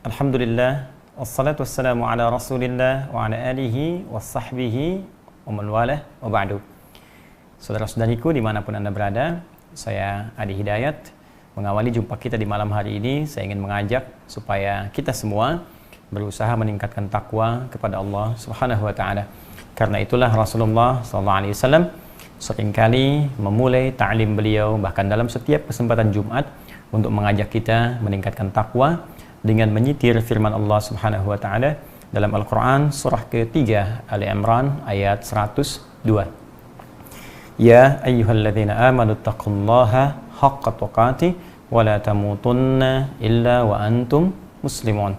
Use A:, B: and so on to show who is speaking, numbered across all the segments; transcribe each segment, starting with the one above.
A: Alhamdulillah, wassalatu wassalamu ala rasulillah wa ala alihi wa sahbihi wa man walah wa ba'du. Saudara-saudariku dimanapun Anda berada, saya Adi Hidayat. Mengawali jumpa kita di malam hari ini, saya ingin mengajak supaya kita semua berusaha meningkatkan takwa kepada Allah Subhanahu wa Ta'ala. Karena itulah Rasulullah SAW seringkali memulai ta'lim beliau bahkan dalam setiap kesempatan Jumat untuk mengajak kita meningkatkan takwa dengan menyitir firman Allah Subhanahu wa Ta'ala dalam Al-Qur'an surah ketiga Ali Imran ayat 102. Ya ayyuhalladzina amanu taqullaha haqqa tuqatih wa la tamutunna illa wa antum muslimun.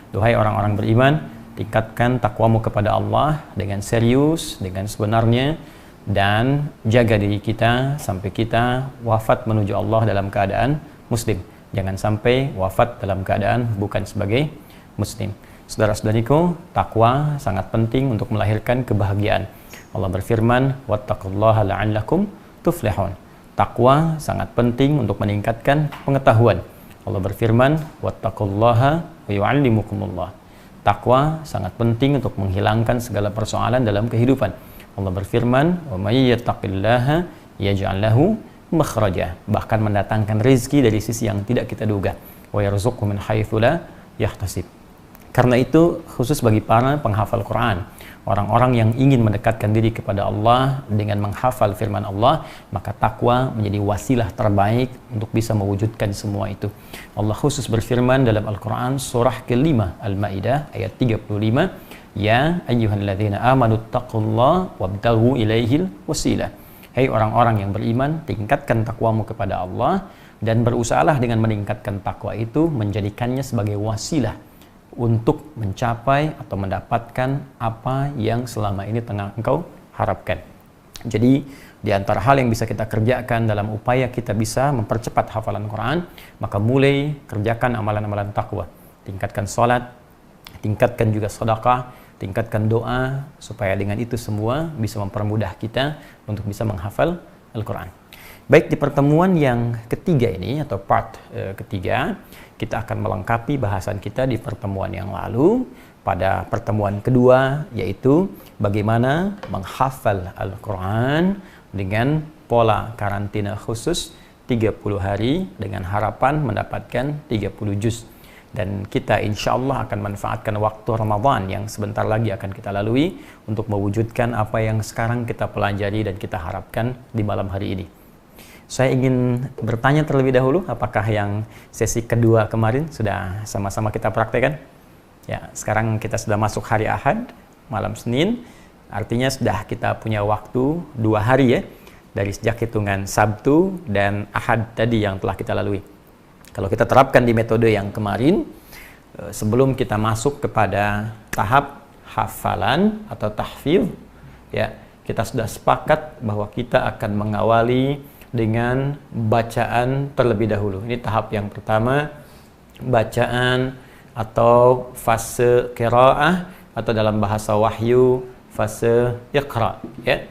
A: Duhai orang-orang beriman, tingkatkan takwamu kepada Allah dengan serius, dengan sebenarnya, dan jaga diri kita sampai kita wafat menuju Allah dalam keadaan muslim. Jangan sampai wafat dalam keadaan bukan sebagai muslim. Saudara-saudariku, takwa sangat penting untuk melahirkan kebahagiaan. Allah berfirman, wattaqullaha la'allakum tuflihun. Takwa sangat penting untuk meningkatkan pengetahuan. Allah berfirman, wattaqullaha wa yu'allimukumullah. Takwa sangat penting untuk menghilangkan segala persoalan dalam kehidupan. Allah berfirman, wa may yattaqillaha yaj'al lahu makhraja, bahkan mendatangkan rezeki dari sisi yang tidak kita duga. Wa yarzuqhu min haitsu la yahtasib. Karena itu khusus bagi para penghafal Quran, orang-orang yang ingin mendekatkan diri kepada Allah dengan menghafal firman Allah, maka takwa menjadi wasilah terbaik untuk bisa mewujudkan semua itu. Allah khusus berfirman dalam Al-Quran surah ke-5 Al-Maidah ayat 35, ya ayyuhalladzina amanu taqullaha wabtaghu ilaihil wasilah. Hei orang-orang yang beriman, tingkatkan takwamu kepada Allah dan berusahalah dengan meningkatkan takwa itu menjadikannya sebagai wasilah untuk mencapai atau mendapatkan apa yang selama ini tengah engkau harapkan. Jadi di antara hal yang bisa kita kerjakan dalam upaya kita bisa mempercepat hafalan Quran, maka mulai kerjakan amalan-amalan takwa. Tingkatkan salat, tingkatkan juga sedekah, tingkatkan doa, supaya dengan itu semua bisa mempermudah kita untuk bisa menghafal Al-Quran. Baik, di pertemuan yang ketiga ini atau part ketiga, kita akan melengkapi bahasan kita di pertemuan yang lalu. Pada pertemuan kedua, yaitu bagaimana menghafal Al-Quran dengan pola karantina khusus 30 hari dengan harapan mendapatkan 30 juz. Dan kita insya Allah akan manfaatkan waktu Ramadan yang sebentar lagi akan kita lalui untuk mewujudkan apa yang sekarang kita pelajari dan kita harapkan di malam hari ini. Saya ingin bertanya terlebih dahulu, apakah yang sesi kedua kemarin sudah sama-sama kita praktekkan? Ya, sekarang kita sudah masuk hari Ahad, malam Senin, artinya sudah kita punya waktu 2 hari ya, dari sejak hitungan Sabtu dan Ahad tadi yang telah kita lalui. Kalau kita terapkan di metode yang kemarin, sebelum kita masuk kepada tahap hafalan atau tahfidz, ya, kita sudah sepakat bahwa kita akan mengawali dengan bacaan terlebih dahulu. Ini tahap yang pertama, bacaan atau fase qiraah atau dalam bahasa wahyu fase iqra, ya.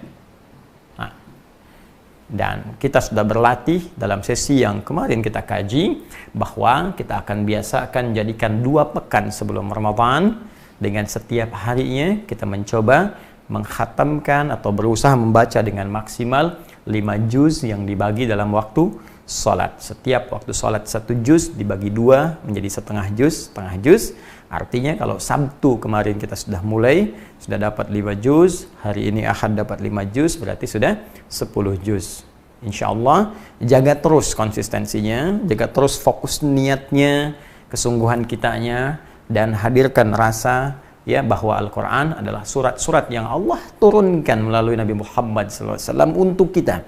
A: Dan kita sudah berlatih dalam sesi yang kemarin kita kaji bahwa kita akan biasakan jadikan 2 pekan sebelum Ramadan, dengan setiap harinya kita mencoba mengkhatamkan atau berusaha membaca dengan maksimal 5 juz yang dibagi dalam waktu sholat. Setiap waktu sholat 1 juz dibagi 2 menjadi setengah juz. Artinya kalau Sabtu kemarin kita sudah mulai, sudah dapat 5 juz, hari ini Ahad dapat 5 juz, berarti sudah 10 juz. Insya Allah, jaga terus konsistensinya, jaga terus fokus niatnya, kesungguhan kitanya, dan hadirkan rasa ya bahwa Al-Quran adalah surat-surat yang Allah turunkan melalui Nabi Muhammad SAW untuk kita,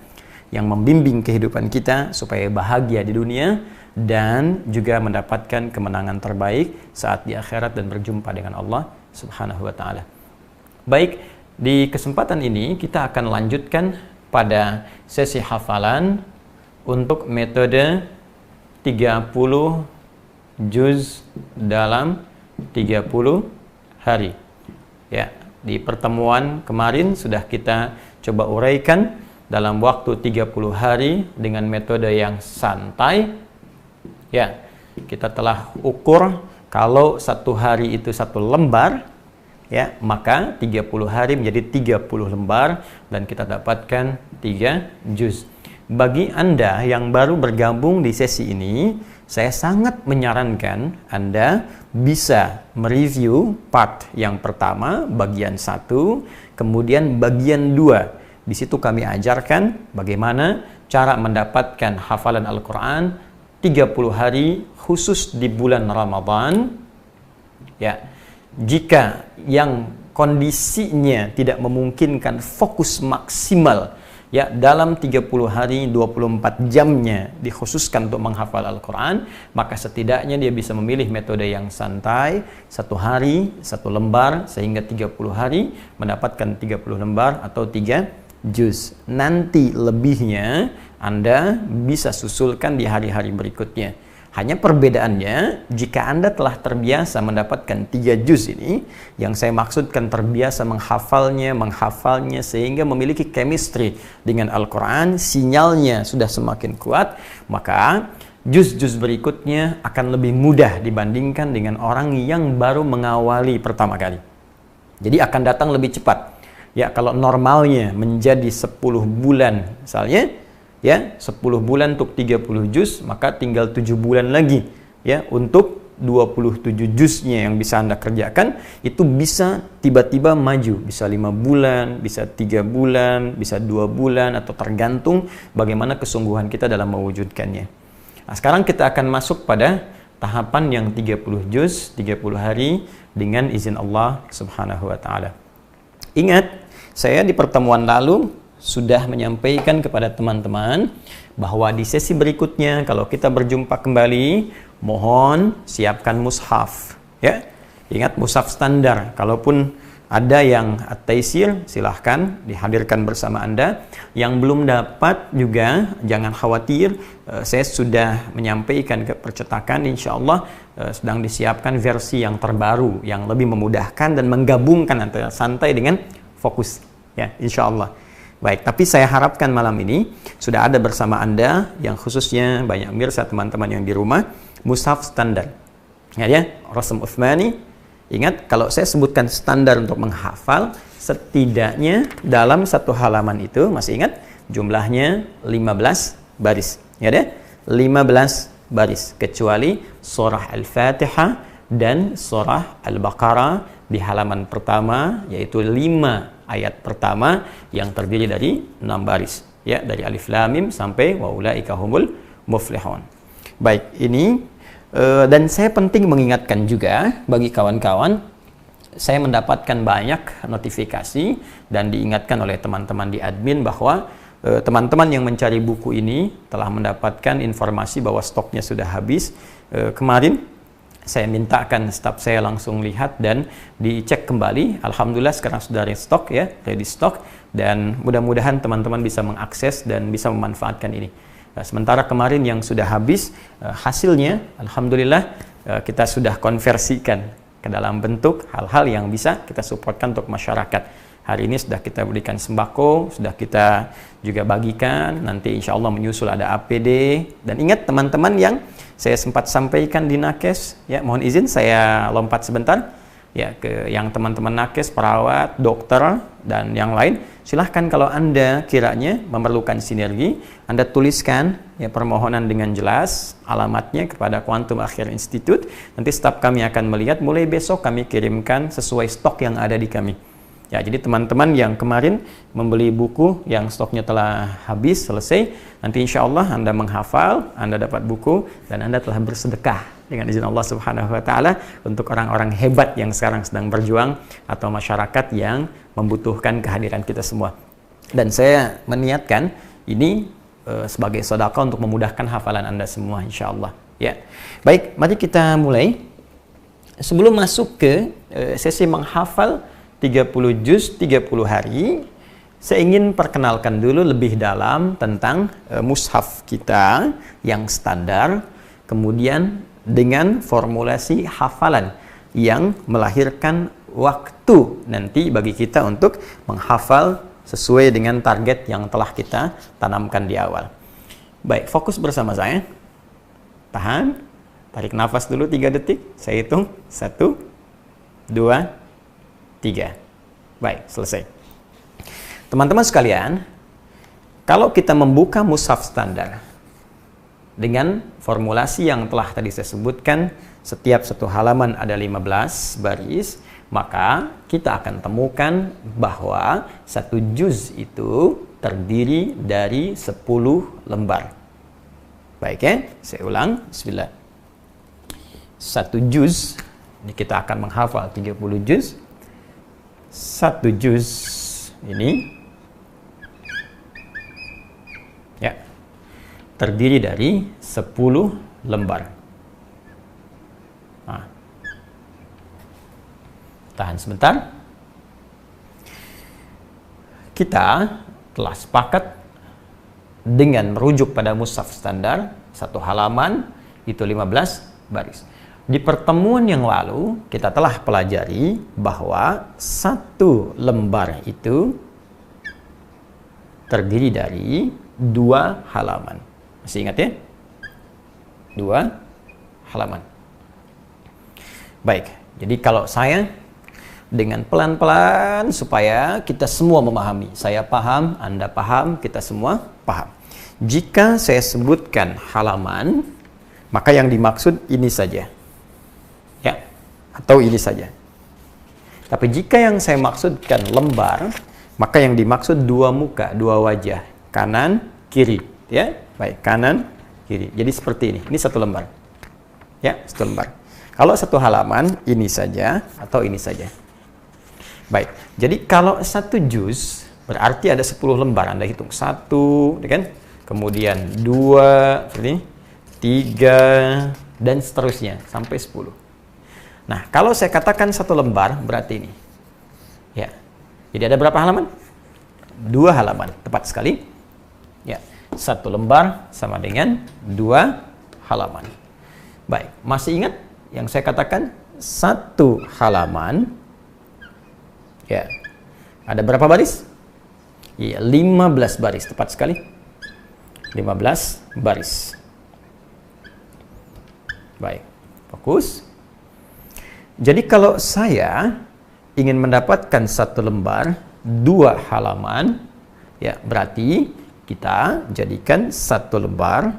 A: yang membimbing kehidupan kita supaya bahagia di dunia dan juga mendapatkan kemenangan terbaik saat di akhirat dan berjumpa dengan Allah Subhanahu wa Ta'ala. Baik, di kesempatan ini kita akan lanjutkan pada sesi hafalan untuk metode 30 juz dalam 30 hari. Ya, di pertemuan kemarin sudah kita coba uraikan dalam waktu 30 hari dengan metode yang santai. Ya, kita telah ukur Kalau satu hari itu satu lembar, ya, maka 30 hari menjadi 30 lembar dan kita dapatkan 3 juz. Bagi Anda yang baru bergabung di sesi ini, saya sangat menyarankan Anda bisa mereview part yang pertama, bagian 1, kemudian bagian 2. Di situ kami ajarkan bagaimana cara mendapatkan hafalan Al-Quran 30 hari khusus di bulan Ramadan. Ya, jika yang kondisinya tidak memungkinkan fokus maksimal, ya, dalam 30 hari 24 jamnya dikhususkan untuk menghafal Al-Quran, maka setidaknya dia bisa memilih metode yang santai, 1 hari 1 lembar, sehingga 30 hari mendapatkan 30 lembar atau 3 juz. Nanti lebihnya Anda bisa susulkan di hari-hari berikutnya. Hanya perbedaannya, jika Anda telah terbiasa mendapatkan 3 juz ini, yang saya maksudkan terbiasa menghafalnya sehingga memiliki chemistry dengan Al-Quran, sinyalnya sudah semakin kuat, maka juz-juz berikutnya akan lebih mudah dibandingkan dengan orang yang baru mengawali pertama kali. Jadi akan datang lebih cepat. Ya, kalau normalnya menjadi 10 bulan misalnya, ya, 10 bulan untuk 30 juz, maka tinggal 7 bulan lagi, ya, untuk 27 juznya yang bisa Anda kerjakan. Itu bisa tiba-tiba maju, bisa 5 bulan, bisa 3 bulan, bisa 2 bulan, atau tergantung bagaimana kesungguhan kita dalam mewujudkannya. Nah, sekarang kita akan masuk pada tahapan yang 30 juz, 30 hari dengan izin Allah Subhanahu wa Ta'ala. Ingat, saya di pertemuan lalu sudah menyampaikan kepada teman-teman bahwa di sesi berikutnya kalau kita berjumpa kembali, mohon siapkan mushaf, ya. Ingat, mushaf standar. Kalaupun ada yang at-taisir, silahkan dihadirkan bersama Anda. Yang belum dapat juga jangan khawatir, saya sudah menyampaikan ke percetakan, insya Allah sedang disiapkan versi yang terbaru yang lebih memudahkan dan menggabungkan antara santai dengan fokus, ya, insya Allah. Baik, tapi saya harapkan malam ini sudah ada bersama Anda, yang khususnya banyak mirsa teman-teman yang di rumah, mushaf standar. Ya, Rasm Uthmani. Ingat, kalau saya sebutkan standar untuk menghafal, setidaknya dalam satu halaman itu, masih ingat, jumlahnya 15 baris. Ya, 15 baris, kecuali surah Al-Fatihah dan surah Al-Baqarah di halaman pertama, yaitu 5 ayat pertama yang terdiri dari 6 baris, ya, dari Alif Lam Mim sampai wa ulaika humul muflihun. Baik, ini dan saya penting mengingatkan juga bagi kawan-kawan, saya mendapatkan banyak notifikasi dan diingatkan oleh teman-teman di admin bahwa teman-teman yang mencari buku ini telah mendapatkan informasi bahwa stoknya sudah habis. Kemarin saya mintakan staf saya langsung lihat dan dicek kembali. Alhamdulillah sekarang sudah restock, ya, ready stock, dan mudah-mudahan teman-teman bisa mengakses dan bisa memanfaatkan ini. Sementara kemarin yang sudah habis, hasilnya alhamdulillah kita sudah konversikan ke dalam bentuk hal-hal yang bisa kita supportkan untuk masyarakat. Hari ini sudah kita berikan sembako, sudah kita juga bagikan, nanti insya Allah menyusul ada APD. Dan ingat teman-teman yang saya sempat sampaikan di Nakes, ya, mohon izin saya lompat sebentar, ya, ke yang teman-teman Nakes, perawat, dokter, dan yang lain. Silahkan kalau Anda kiranya memerlukan sinergi, Anda tuliskan, ya, permohonan dengan jelas, alamatnya kepada Quantum Akhir Institute. Nanti staf kami akan melihat, mulai besok kami kirimkan sesuai stok yang ada di kami. Ya, jadi teman-teman yang kemarin membeli buku yang stoknya telah habis, selesai, nanti insya Allah Anda menghafal, Anda dapat buku, dan Anda telah bersedekah dengan izin Allah Subhanahu wa Ta'ala untuk orang-orang hebat yang sekarang sedang berjuang atau masyarakat yang membutuhkan kehadiran kita semua. Dan saya meniatkan ini sebagai sedekah untuk memudahkan hafalan Anda semua, insya Allah. Ya, baik, mari kita mulai. Sebelum masuk ke sesi menghafal 30 juz 30 hari, saya ingin perkenalkan dulu lebih dalam tentang mushaf kita yang standar, kemudian dengan formulasi hafalan yang melahirkan waktu nanti bagi kita untuk menghafal sesuai dengan target yang telah kita tanamkan di awal. Baik, fokus bersama saya. Tahan, Tarik nafas dulu 3 detik. Saya hitung. 1, 2, 3. Baik, selesai. Teman-teman sekalian, kalau kita membuka mushaf standar dengan formulasi yang telah tadi saya sebutkan, setiap satu halaman ada 15 baris, maka kita akan temukan bahwa satu juz itu terdiri dari 10 lembar. Baik ya, saya ulang. Bismillah. Satu juz, ini kita akan menghafal 30 juz. Satu juz ini ya terdiri dari 10 lembar. Nah, tahan sebentar. Kita telah sepakat dengan merujuk pada mushaf standar, satu halaman itu 15 baris. Di pertemuan yang lalu kita telah pelajari bahwa satu lembar itu terdiri dari 2 halaman. Masih ingat ya? 2 halaman. Baik, jadi kalau saya dengan pelan-pelan supaya kita semua memahami. Saya paham, Anda paham, kita semua paham. Jika saya sebutkan halaman, maka yang dimaksud ini saja. Ya, atau ini saja. Tapi jika yang saya maksudkan lembar, maka yang dimaksud 2 muka, 2 wajah, kanan, kiri, ya. Baik, kanan, kiri. Jadi seperti ini. Ini satu lembar. Ya, satu lembar. Kalau satu halaman, ini saja atau ini saja. Baik. Jadi kalau satu juz berarti ada 10 lembar. Anda hitung 1, kan? Kemudian 2, seperti ini, 3 dan seterusnya sampai 10. Nah, kalau saya katakan satu lembar berarti ini. Ya. Jadi ada berapa halaman? 2 halaman, tepat sekali. Ya, satu lembar sama dengan 2 halaman. Baik, masih ingat yang saya katakan satu halaman? Ya, ada berapa baris? Iya, 15 baris, tepat sekali. 15 baris. Baik, fokus. Jadi kalau saya ingin mendapatkan satu lembar 2 halaman, ya berarti kita jadikan satu lembar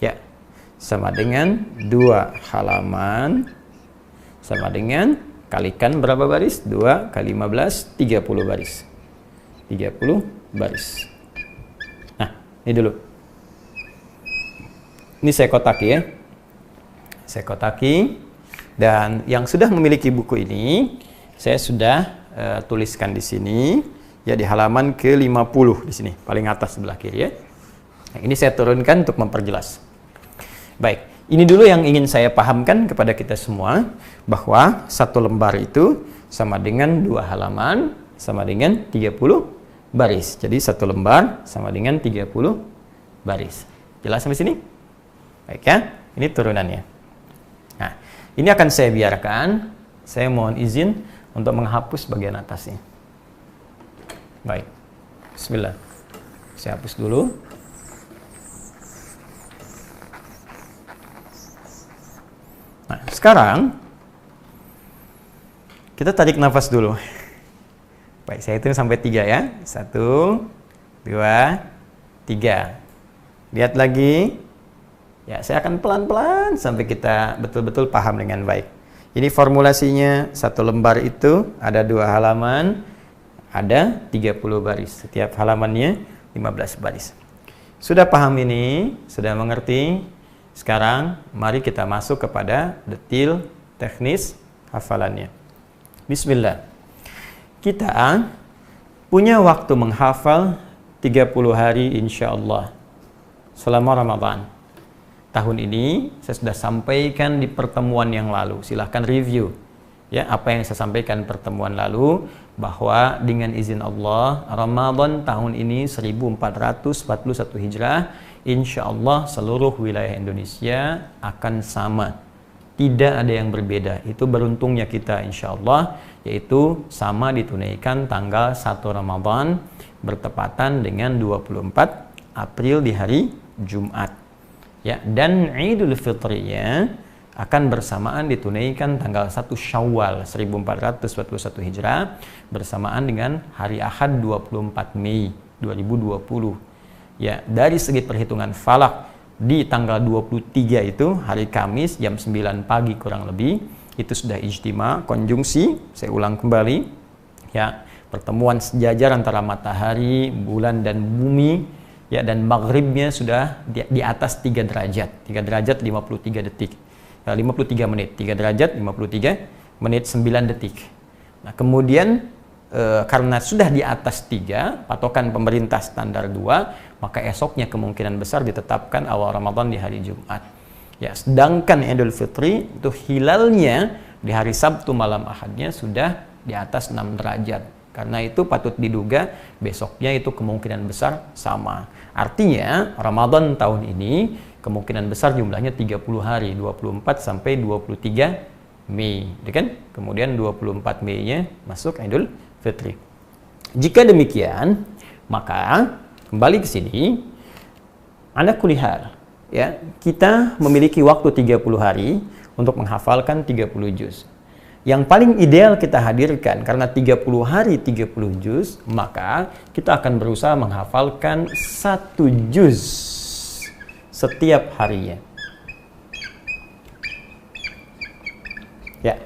A: ya sama dengan 2 halaman sama dengan kalikan berapa baris? 2 kali 15, 30 baris. 30 baris. Nah, ini dulu. Ini saya kotaki ya. Saya kotaki, dan yang sudah memiliki buku ini saya sudah tuliskan di sini ya, di halaman ke-50 di sini paling atas sebelah kiri ya. Nah, ini saya turunkan untuk memperjelas. Baik, ini dulu yang ingin saya pahamkan kepada kita semua, bahwa satu lembar itu sama dengan 2 halaman sama dengan 30 baris. Jadi satu lembar sama dengan 30 baris. Jelas sampai sini? Baik ya, ini turunannya. Nah, ini akan saya biarkan. Saya mohon izin untuk menghapus bagian atasnya. Baik. Bismillah. Saya hapus dulu. Nah, sekarang kita tarik nafas dulu. Baik, saya hitung sampai 3 ya. 1, 2, 3. Lihat lagi. Ya, saya akan pelan-pelan sampai kita betul-betul paham dengan baik. Ini formulasinya, satu lembar itu ada 2 halaman, ada 30 baris. Setiap halamannya 15 baris. Sudah paham ini? Sudah mengerti? Sekarang mari kita masuk kepada detil teknis hafalannya. Bismillah. Kita punya waktu menghafal 30 hari insya Allah selama Ramadan. Tahun ini saya sudah sampaikan di pertemuan yang lalu. Silahkan review ya apa yang saya sampaikan pertemuan lalu, bahwa dengan izin Allah Ramadan tahun ini 1441 Hijrah, insya Allah seluruh wilayah Indonesia akan sama, tidak ada yang berbeda. Itu beruntungnya kita insya Allah, yaitu sama ditunaikan tanggal 1 Ramadan bertepatan dengan 24 April di hari Jumat. Ya, dan Idul Fitrinya akan bersamaan ditunaikan tanggal 1 Syawal 1441 Hijrah bersamaan dengan hari Ahad 24 Mei 2020. Ya, dari segi perhitungan falak di tanggal 23 itu hari Kamis jam 9 pagi kurang lebih itu sudah ijtima, konjungsi, saya ulang kembali, ya, pertemuan sejajar antara matahari, bulan dan bumi, ya, dan maghribnya sudah di atas 3 derajat, 3 derajat 53 detik, 53 menit, 3 derajat 53 menit 9 detik. Nah, kemudian karena sudah di atas 3, patokan pemerintah standar 2, maka esoknya kemungkinan besar ditetapkan awal Ramadan di hari Jumat. Ya, sedangkan Idul Fitri itu hilalnya di hari Sabtu malam Ahadnya sudah di atas 6 derajat. Karena itu patut diduga besoknya itu kemungkinan besar sama. Artinya Ramadan tahun ini kemungkinan besar jumlahnya 30 hari, 24 sampai 23 Mei, kan? Kemudian 24 Mei-nya masuk Idul Fitri. Jika demikian, maka kembali ke sini, ala kulli hal, ya, kita memiliki waktu 30 hari untuk menghafalkan 30 juz. Yang paling ideal kita hadirkan karena 30 hari 30 juz, maka kita akan berusaha menghafalkan 1 juz setiap harinya. Ya,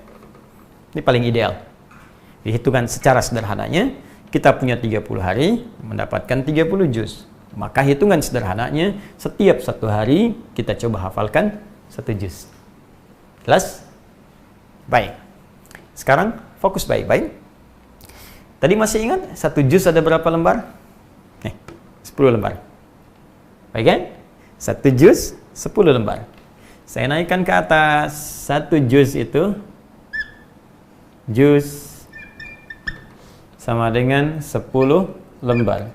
A: ini paling ideal. Dihitungan secara sederhananya, kita punya 30 hari mendapatkan 30 juz. Maka hitungan sederhananya, setiap 1 hari kita coba hafalkan 1 juz. Jelas? Baik. Sekarang fokus baik-baik. Tadi masih ingat 1 juz ada berapa lembar? 10 lembar. Baik kan? 1 juz 10 lembar. Saya naikkan ke atas. 1 juz itu juz sama dengan 10 lembar.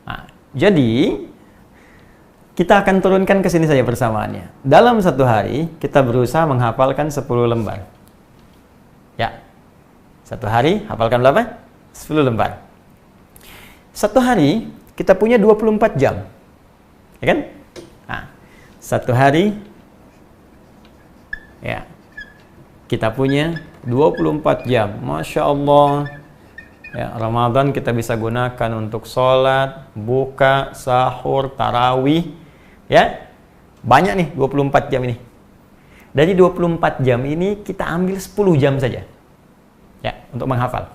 A: Nah, jadi kita akan turunkan ke sini saja persamaannya. Dalam 1 hari kita berusaha menghafalkan 10 lembar. Ya, 1 hari hafalkan berapa? 10 lembar. 1 hari kita punya 24 jam, ya kan? Nah, 1 hari, ya, kita punya 24 jam. Masya Allah. Ya, Ramadan kita bisa gunakan untuk sholat, buka, sahur, tarawih. Ya, banyak nih 24 jam ini. Dari 24 jam ini kita ambil 10 jam saja. Ya, untuk menghafal.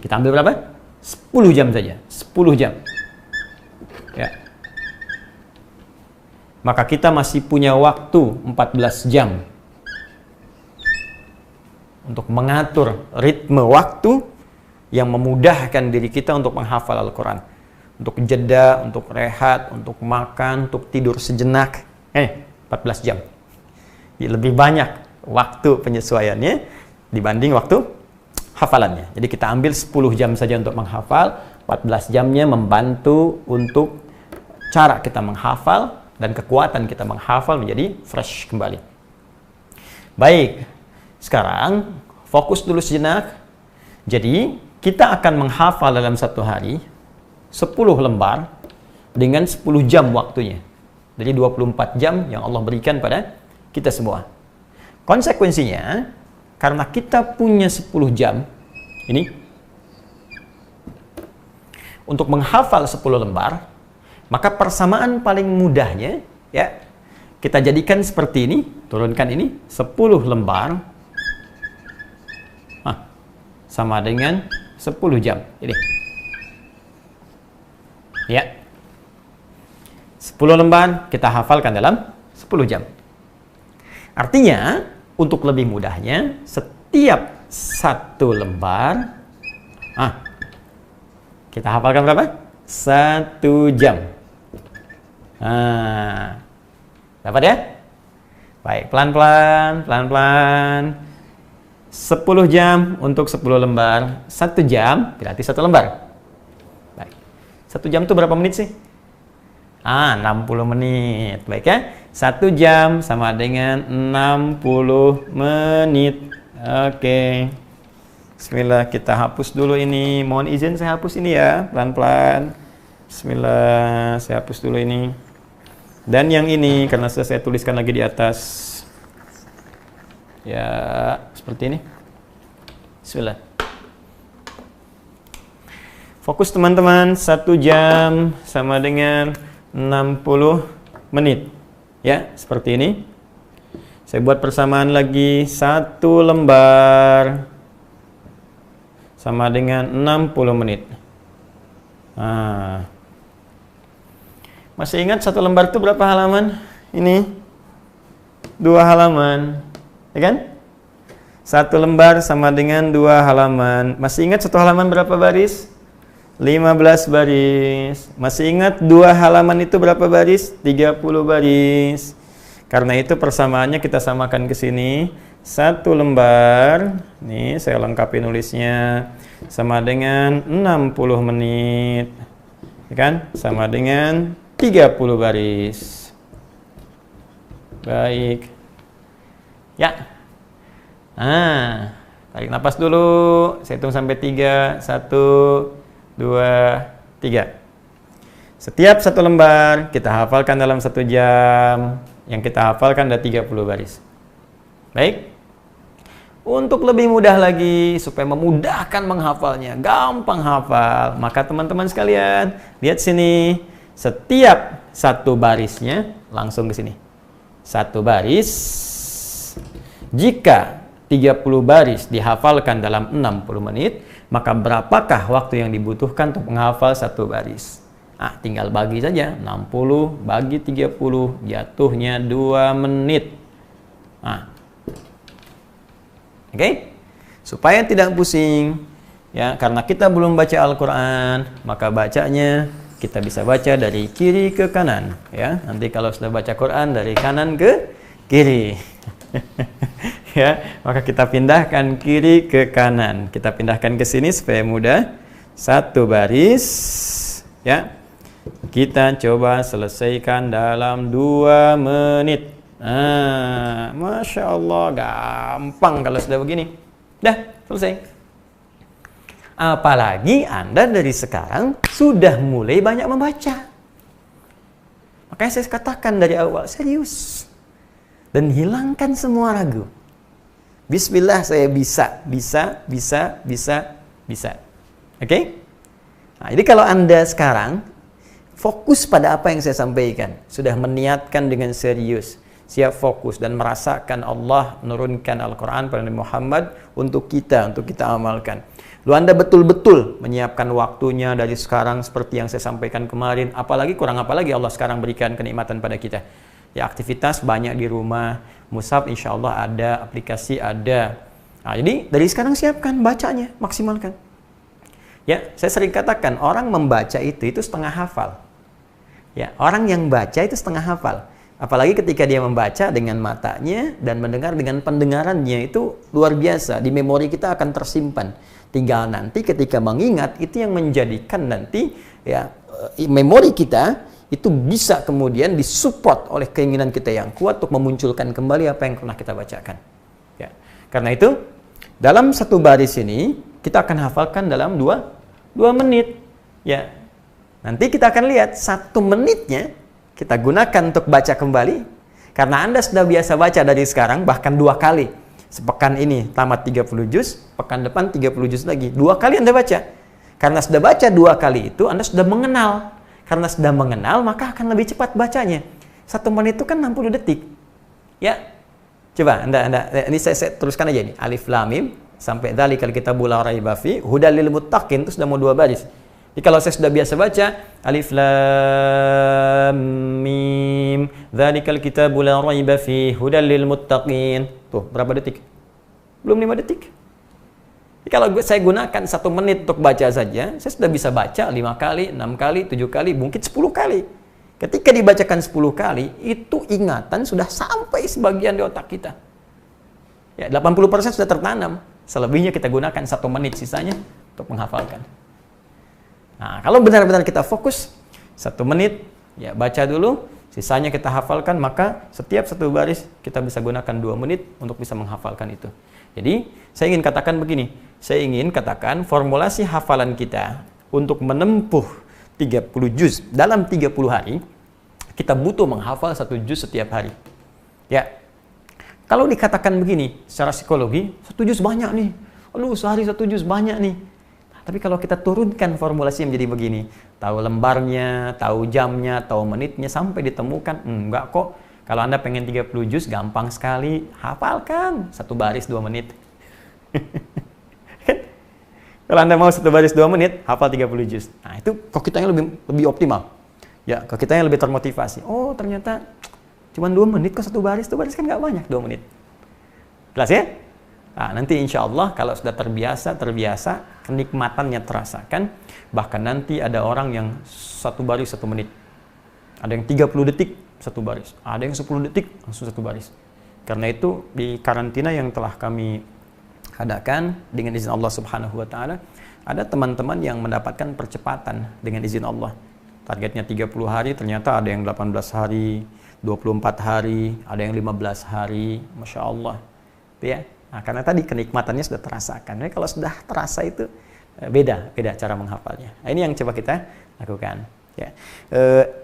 A: Kita ambil berapa? 10 jam saja. 10 jam. Ya. Maka kita masih punya waktu 14 jam untuk mengatur ritme waktu yang memudahkan diri kita untuk menghafal Al-Quran, untuk jeda, untuk rehat, untuk makan, untuk tidur sejenak. 14 jam. Jadi lebih banyak waktu penyesuaiannya dibanding waktu hafalannya. Jadi kita ambil 10 jam saja untuk menghafal, 14 jamnya membantu untuk cara kita menghafal dan kekuatan kita menghafal menjadi fresh kembali. Baik, sekarang fokus dulu sejenak. Jadi kita akan menghafal dalam 1 hari 10 lembar dengan 10 jam waktunya. Jadi 24 jam yang Allah berikan pada kita semua. Konsekuensinya, karena kita punya 10 jam ini untuk menghafal 10 lembar, maka persamaan paling mudahnya, ya, kita jadikan seperti ini, turunkan ini 10 lembar sama dengan 10 jam. Ini. Ya. 10 lembar kita hafalkan dalam 10 jam. Artinya, untuk lebih mudahnya, setiap 1 lembar, kita hafalkan berapa? 1 jam. Dapat ya? Baik, pelan-pelan, pelan-pelan. 10 jam untuk 10 lembar. 1 jam berarti 1 lembar. Baik. 1 jam itu berapa menit sih? 60 menit. Baik ya. 1 jam sama dengan 60 menit. Oke. Bismillah, kita hapus dulu ini. Mohon izin saya hapus ini ya, pelan-pelan. Bismillah, saya hapus dulu ini. Dan yang ini karena sudah saya tuliskan lagi di atas. Ya, seperti ini. Bismillah. Fokus teman-teman, 1 jam sama dengan 60 menit. Ya, seperti ini. Saya buat persamaan lagi, 1 lembar sama dengan 60 menit. Nah, masih ingat 1 lembar itu berapa halaman? Ini 2 halaman, ya kan? 1 lembar sama dengan 2 halaman. Masih ingat 1 halaman berapa baris? 15 baris. Masih ingat 2 halaman itu berapa baris? 30 baris. Karena itu persamaannya kita samakan ke sini. 1 lembar, nih saya lengkapi nulisnya, sama dengan 60 menit, ya kan? Sama dengan 30 baris. Baik. Ya. Nah, tarik napas dulu. Saya hitung sampai 3. 1, 2, 3. Setiap 1 lembar kita hafalkan dalam 1 jam. Yang kita hafalkan ada 30 baris. Baik. Untuk lebih mudah lagi, supaya memudahkan menghafalnya, gampang hafal, maka teman-teman sekalian, lihat sini. Setiap 1 barisnya langsung ke sini. 1 baris. Jika 30 baris dihafalkan dalam 60 menit, maka berapakah waktu yang dibutuhkan untuk menghafal 1 baris? Nah, tinggal bagi saja. 60 bagi 30, jatuhnya 2 menit. Nah, oke? Supaya tidak pusing, ya, karena kita belum baca Al-Quran, maka bacanya kita bisa baca dari kiri ke kanan, ya. Nanti kalau sudah baca Quran dari kanan ke kiri. Ya, maka kita pindahkan kiri ke kanan. Kita pindahkan ke sini supaya mudah. 1 baris, ya. Kita coba selesaikan dalam 2 menit. Nah, Masya Allah, gampang kalau sudah begini. Dah, selesai. Apalagi Anda dari sekarang sudah mulai banyak membaca. Makanya saya katakan dari awal, serius. Dan hilangkan semua ragu. Bismillah, saya bisa. Oke? Nah, jadi kalau Anda sekarang fokus pada apa yang saya sampaikan, sudah meniatkan dengan serius, siap fokus dan merasakan Allah menurunkan Al-Quran pada Nabi Muhammad untuk kita amalkan. Lalu Anda betul-betul menyiapkan waktunya dari sekarang seperti yang saya sampaikan kemarin. Apalagi kurang apa lagi Allah sekarang berikan kenikmatan pada kita. Ya, aktivitas banyak di rumah, mushaf insya Allah ada, aplikasi ada. Nah, jadi dari sekarang siapkan, bacanya, maksimalkan. Ya, saya sering katakan orang membaca itu setengah hafal. Ya, orang yang baca itu setengah hafal. Apalagi ketika dia membaca dengan matanya dan mendengar dengan pendengarannya, itu luar biasa. Di memori kita akan tersimpan. Tinggal nanti ketika mengingat, itu yang menjadikan nanti ya memori kita itu bisa kemudian disupport oleh keinginan kita yang kuat untuk memunculkan kembali apa yang pernah kita bacakan. Ya. Karena itu dalam 1 baris ini kita akan hafalkan dalam 2 menit. Ya. Nanti kita akan lihat 1 menitnya kita gunakan untuk baca kembali. Karena Anda sudah biasa baca dari sekarang, bahkan 2 kali. Sepekan ini tamat 30 juz, pekan depan 30 juz lagi. 2 kali Anda baca. Karena sudah baca 2 kali itu, Anda sudah mengenal. Karena sudah mengenal, maka akan lebih cepat bacanya. 1 menit itu kan 60 detik. Ya, coba Anda ini saya teruskan aja nih. Alif Lam Mim sampai dzalikal kitabul la raiba fi hudal lil muttaqin, itu sudah mau 2 baris. Jadi kalau saya sudah biasa baca Alif Lam Mim dzalikal kitabul la raiba fi hudal lil muttaqin. Tuh, berapa detik? Belum 5 detik. Jadi kalau saya gunakan 1 menit untuk baca saja, saya sudah bisa baca 5 kali, 6 kali, 7 kali, mungkin 10 kali. Ketika dibacakan 10 kali, itu ingatan sudah sampai sebagian di otak kita. Ya, 80% sudah tertanam. Selebihnya kita gunakan 1 menit sisanya untuk menghafalkan. Nah, kalau benar-benar kita fokus 1 menit, ya baca dulu, sisanya kita hafalkan, maka setiap 1 baris kita bisa gunakan 2 menit untuk bisa menghafalkan itu. Jadi, saya ingin katakan begini, saya ingin katakan formulasi hafalan kita untuk menempuh 30 juz dalam 30 hari, kita butuh menghafal 1 juz setiap hari. Ya. Kalau dikatakan begini, secara psikologi, 1 juz banyak nih. Aduh, sehari 1 juz banyak nih. Tapi kalau kita turunkan formulasi menjadi begini, tahu lembarnya, tahu jamnya, tahu menitnya, sampai ditemukan, enggak kok. Kalau Anda pengen 30 juz, gampang sekali. Hafalkan 1 baris 2 menit. Kalau Anda mau 1 baris 2 menit, hafal 30 juz. Nah, itu kok kitanya lebih optimal. Ya, kok kitanya lebih termotivasi. Oh, ternyata cuma 2 menit kok 1 baris. 1 baris kan nggak banyak, 2 menit. Jelas ya? Nah, nanti insya Allah kalau sudah terbiasa, kenikmatannya terasakan. Bahkan nanti ada orang yang 1 baris 1 menit. Ada yang 30 detik 1 baris. Ada yang 10 detik langsung 1 baris. Karena itu di karantina yang telah kami adakan dengan izin Allah Subhanahu wa taala, ada teman-teman yang mendapatkan percepatan dengan izin Allah. Targetnya 30 hari, ternyata ada yang 18 hari, 24 hari, ada yang 15 hari. Masya Allah. Itu ya. Nah, karena tadi kenikmatannya sudah terasakan. Jadi kalau sudah terasa itu beda cara menghafalnya. Nah, ini yang coba kita lakukan. Ya.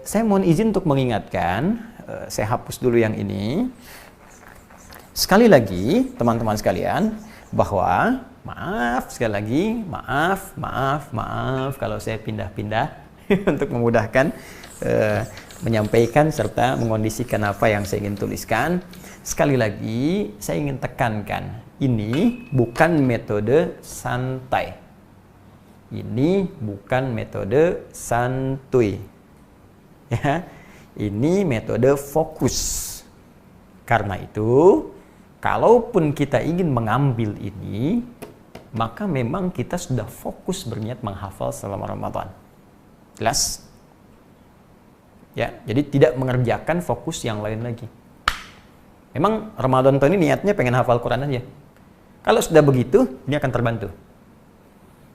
A: Saya mohon izin untuk mengingatkan, saya hapus dulu yang ini. Sekali lagi, teman-teman sekalian, bahwa sekali lagi, maaf kalau saya pindah-pindah untuk memudahkan menyampaikan serta mengondisikan apa yang saya ingin tuliskan. Sekali lagi, saya ingin tekankan, ini bukan metode santai. Ini bukan metode santuy. Ya, ini metode fokus. Karena itu, kalaupun kita ingin mengambil ini, maka memang kita sudah fokus berniat menghafal selama Ramadan. Jelas? Ya, jadi tidak mengerjakan fokus yang lain lagi. Memang Ramadan tahun ini niatnya pengen hafal Quran aja. Kalau sudah begitu, ini akan terbantu.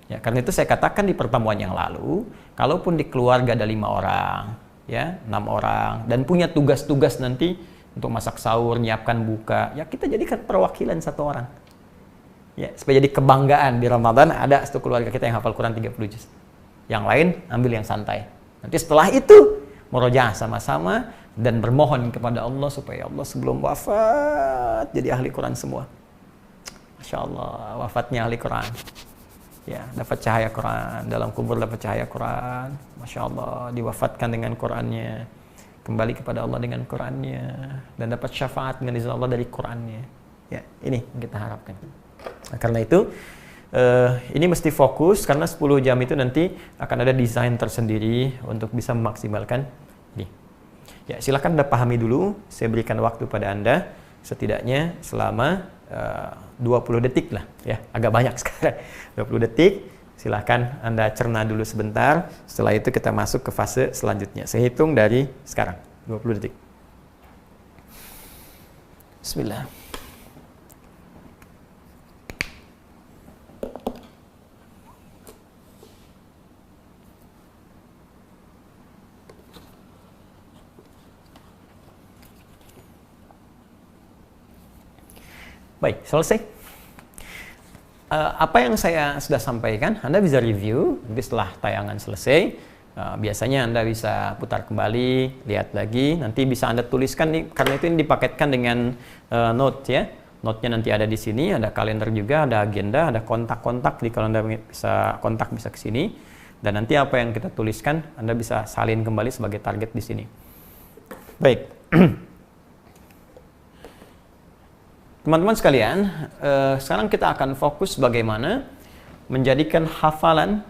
A: Ya, karena itu saya katakan di pertemuan yang lalu, kalaupun di keluarga ada 5 orang, ya, 6 orang, dan punya tugas-tugas nanti untuk masak sahur, nyiapkan buka, ya kita jadikan perwakilan 1 orang. Ya, supaya jadi kebanggaan di Ramadan ada satu keluarga kita yang hafal Quran 30 juz. Yang lain ambil yang santai. Nanti setelah itu murojaah sama-sama dan bermohon kepada Allah supaya Allah sebelum wafat jadi ahli Quran semua. Masya Allah, wafatnya ahli Quran. Ya, dapat cahaya Quran, dalam kubur dapat cahaya Quran. Masya Allah, diwafatkan dengan Qurannya, kembali kepada Allah dengan Qurannya, dan dapat syafaat dengan izin Allah dari Qurannya. Ya, ini yang kita harapkan. Nah, karena itu ini mesti fokus, karena 10 jam itu nanti akan ada desain tersendiri untuk bisa memaksimalkan ini. Ya, silakan Anda pahami dulu. Saya berikan waktu pada Anda setidaknya selama 20 detik lah, ya, agak banyak sekarang. 20 detik. Silakan Anda cerna dulu sebentar. Setelah itu kita masuk ke fase selanjutnya. Saya hitung dari sekarang, 20 detik. Bismillah. Baik, selesai. Apa yang saya sudah sampaikan, Anda bisa review nanti setelah tayangan selesai. Biasanya Anda bisa putar kembali, lihat lagi, nanti bisa Anda tuliskan nih, karena itu ini dipaketkan dengan note ya. Note-nya nanti ada di sini, ada kalender juga, ada agenda, ada kontak-kontak. Jadi kalau Anda bisa kontak bisa ke sini, dan nanti apa yang kita tuliskan Anda bisa salin kembali sebagai target di sini. Baik. Teman-teman sekalian, sekarang kita akan fokus bagaimana menjadikan hafalan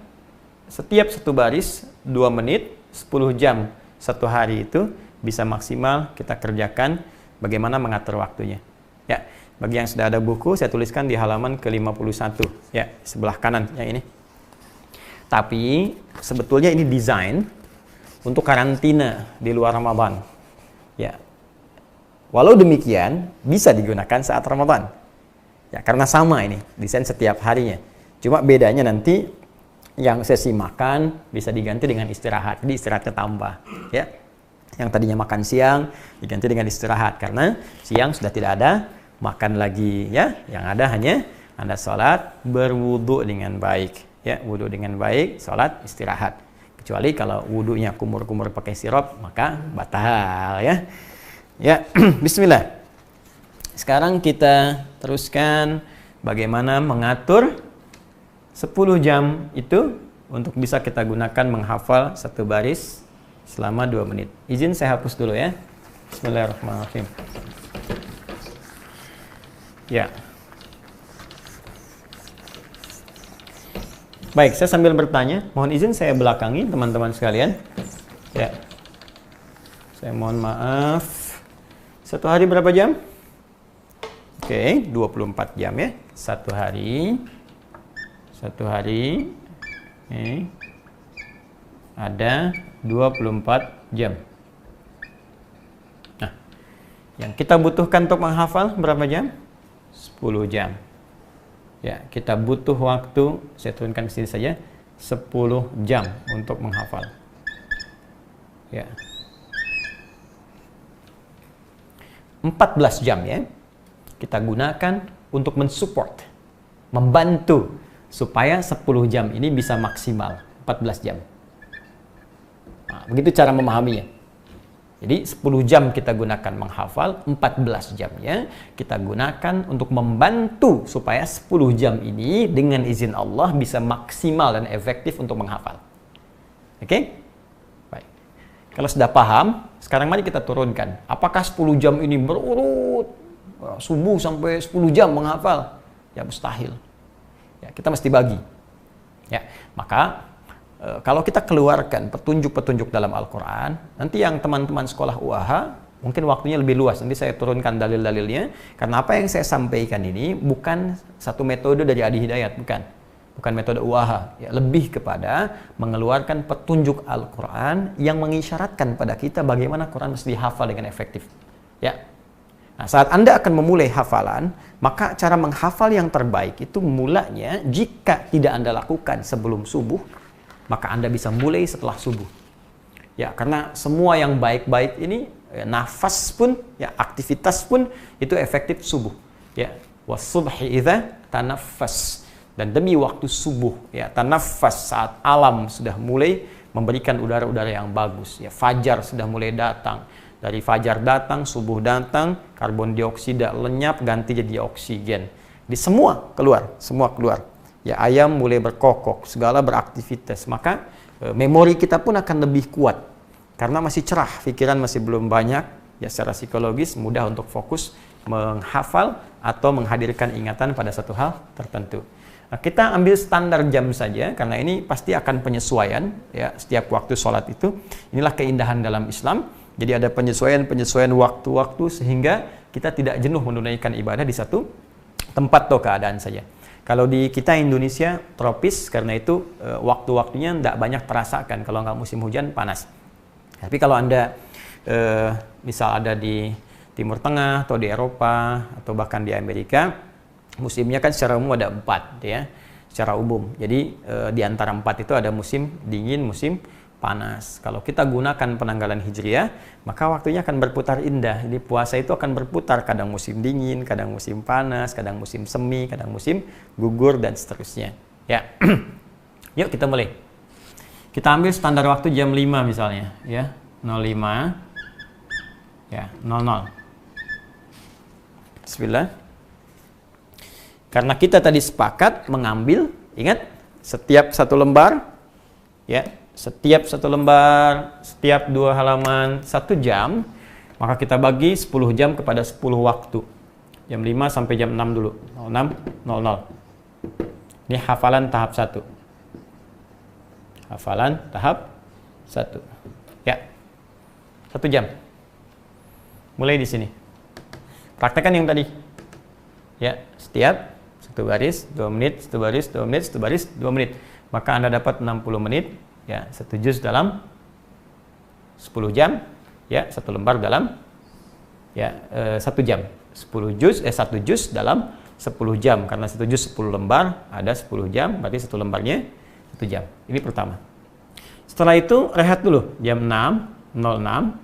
A: setiap 1 baris 2 menit, 10 jam 1 hari itu bisa maksimal kita kerjakan, bagaimana mengatur waktunya. Ya, bagi yang sudah ada buku, saya tuliskan di halaman ke-51, ya, sebelah kanan yang ini. Tapi sebetulnya ini desain untuk karantina di luar Ramadan. Ya. Walau demikian, bisa digunakan saat Ramadan. Ya, karena sama ini, desain setiap harinya. Cuma bedanya nanti yang sesi makan bisa diganti dengan istirahat. Jadi istirahatnya tambah, ya. Yang tadinya makan siang diganti dengan istirahat karena siang sudah tidak ada makan lagi, ya. Yang ada hanya Anda sholat, berwudu dengan baik, ya, wudu dengan baik, sholat, istirahat. Kecuali kalau wudhunya kumur-kumur pakai sirup, maka batal ya. Ya, bismillah. Sekarang kita teruskan bagaimana mengatur 10 jam itu untuk bisa kita gunakan menghafal satu baris selama 2 menit. Izin saya hapus dulu ya. Bismillahirrahmanirrahim. Ya. Baik, saya sambil bertanya, mohon izin saya belakangi teman-teman sekalian. Ya. Saya mohon maaf. Satu hari berapa jam? Oke, 24 jam ya. Satu hari ada 24 jam. Nah, yang kita butuhkan untuk menghafal berapa jam? 10 jam. Ya, kita butuh waktu, saya turunkan ke sini saja, 10 jam untuk menghafal. Ya. 14 jam ya kita gunakan untuk mensupport, membantu supaya 10 jam ini bisa maksimal 14 jam. Nah, begitu cara memahaminya. Jadi 10 jam kita gunakan menghafal, 14 jamnya kita gunakan untuk membantu supaya 10 jam ini dengan izin Allah bisa maksimal dan efektif untuk menghafal. Oke? Baik. Kalau sudah paham, sekarang mari kita turunkan. Apakah 10 jam ini berurut? Subuh sampai 10 jam menghafal? Ya mustahil. Ya, kita mesti bagi. Ya, maka kalau kita keluarkan petunjuk-petunjuk dalam Al-Quran, nanti yang teman-teman sekolah UAH mungkin waktunya lebih luas. Nanti saya turunkan dalil-dalilnya. Karena apa yang saya sampaikan ini bukan satu metode dari Adi Hidayat, bukan metode UAH, ya, lebih kepada mengeluarkan petunjuk Al-Quran yang mengisyaratkan pada kita bagaimana Quran mesti dihafal dengan efektif. Ya. Nah, saat Anda akan memulai hafalan, maka cara menghafal yang terbaik itu mulanya jika tidak Anda lakukan sebelum subuh, maka Anda bisa mulai setelah subuh. Ya, karena semua yang baik-baik ini, ya, nafas pun, ya, aktivitas pun itu efektif subuh. Ya, was-subhi idza tanaffas. Dan demi waktu subuh, ya, tanafas saat alam sudah mulai memberikan udara-udara yang bagus. Ya, fajar sudah mulai datang. Dari fajar datang, subuh datang, karbon dioksida lenyap, ganti jadi oksigen. Di semua keluar. Ya, ayam mulai berkokok, segala beraktivitas. Maka memori kita pun akan lebih kuat. Karena masih cerah, pikiran masih belum banyak. Ya, secara psikologis mudah untuk fokus menghafal atau menghadirkan ingatan pada satu hal tertentu. Nah, kita ambil standar jam saja karena ini pasti akan penyesuaian ya setiap waktu sholat itu. Inilah keindahan dalam Islam. Jadi ada penyesuaian waktu-waktu sehingga kita tidak jenuh menunaikan ibadah di satu tempat atau keadaan saja. Kalau di kita Indonesia tropis, karena itu waktu-waktunya tidak banyak terasakan. Kalau nggak musim hujan panas. Tapi kalau Anda misal ada di Timur Tengah atau di Eropa atau bahkan di Amerika, musimnya kan secara umum ada 4 ya, secara umum. Jadi di antara 4 itu ada musim dingin, musim panas. Kalau kita gunakan penanggalan Hijriah, maka waktunya akan berputar indah. Jadi puasa itu akan berputar, kadang musim dingin, kadang musim panas, kadang musim semi, kadang musim gugur dan seterusnya. Ya. Yuk kita mulai. Kita ambil standar waktu jam 5 misalnya, ya. 05 ya, 00. Bismillah. Karena kita tadi sepakat mengambil, ingat, setiap satu lembar, ya, setiap 2 halaman 1 jam, maka kita bagi 10 jam kepada 10 waktu. Jam 5 sampai jam 6 dulu. 06.00. Ini hafalan tahap 1. Hafalan tahap 1. Ya. 1 jam. Mulai di sini. Praktekkan yang tadi. Ya, setiap 1 baris, 2 menit, 1 baris, 2 menit, 1 baris, 2 menit. Maka Anda dapat 60 menit, ya, 1 juz dalam 10 jam, ya, 1 lembar dalam, ya, 1 jam. 1 juz dalam 10 jam. Karena 1 juz 10 lembar, ada 10 jam, berarti 1 lembarnya 1 jam. Ini pertama. Setelah itu, rehat dulu. Jam 6.06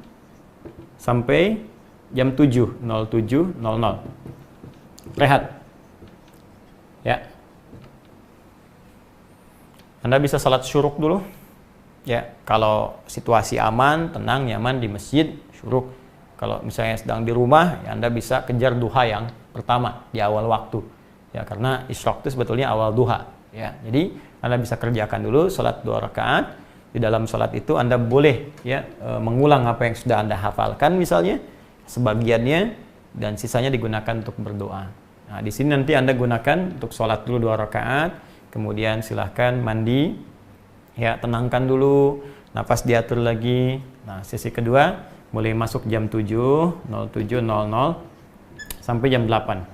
A: sampai jam 7.07.00. Rehat. Ya. Anda bisa salat syuruk dulu. Ya, kalau situasi aman, tenang, nyaman di masjid, syuruk. Kalau misalnya sedang di rumah, ya Anda bisa kejar duha yang pertama di awal waktu. Ya, karena isyraq itu sebetulnya awal duha. Ya, jadi Anda bisa kerjakan dulu sholat 2 rakaat. Di dalam sholat itu Anda boleh ya mengulang apa yang sudah Anda hafalkan misalnya sebagiannya, dan sisanya digunakan untuk berdoa. Nah, di sini nanti Anda gunakan untuk sholat dulu 2 rakaat, kemudian silahkan mandi, ya tenangkan dulu, nafas diatur lagi. Nah, sesi kedua mulai masuk jam 7.07.00 sampai jam 8.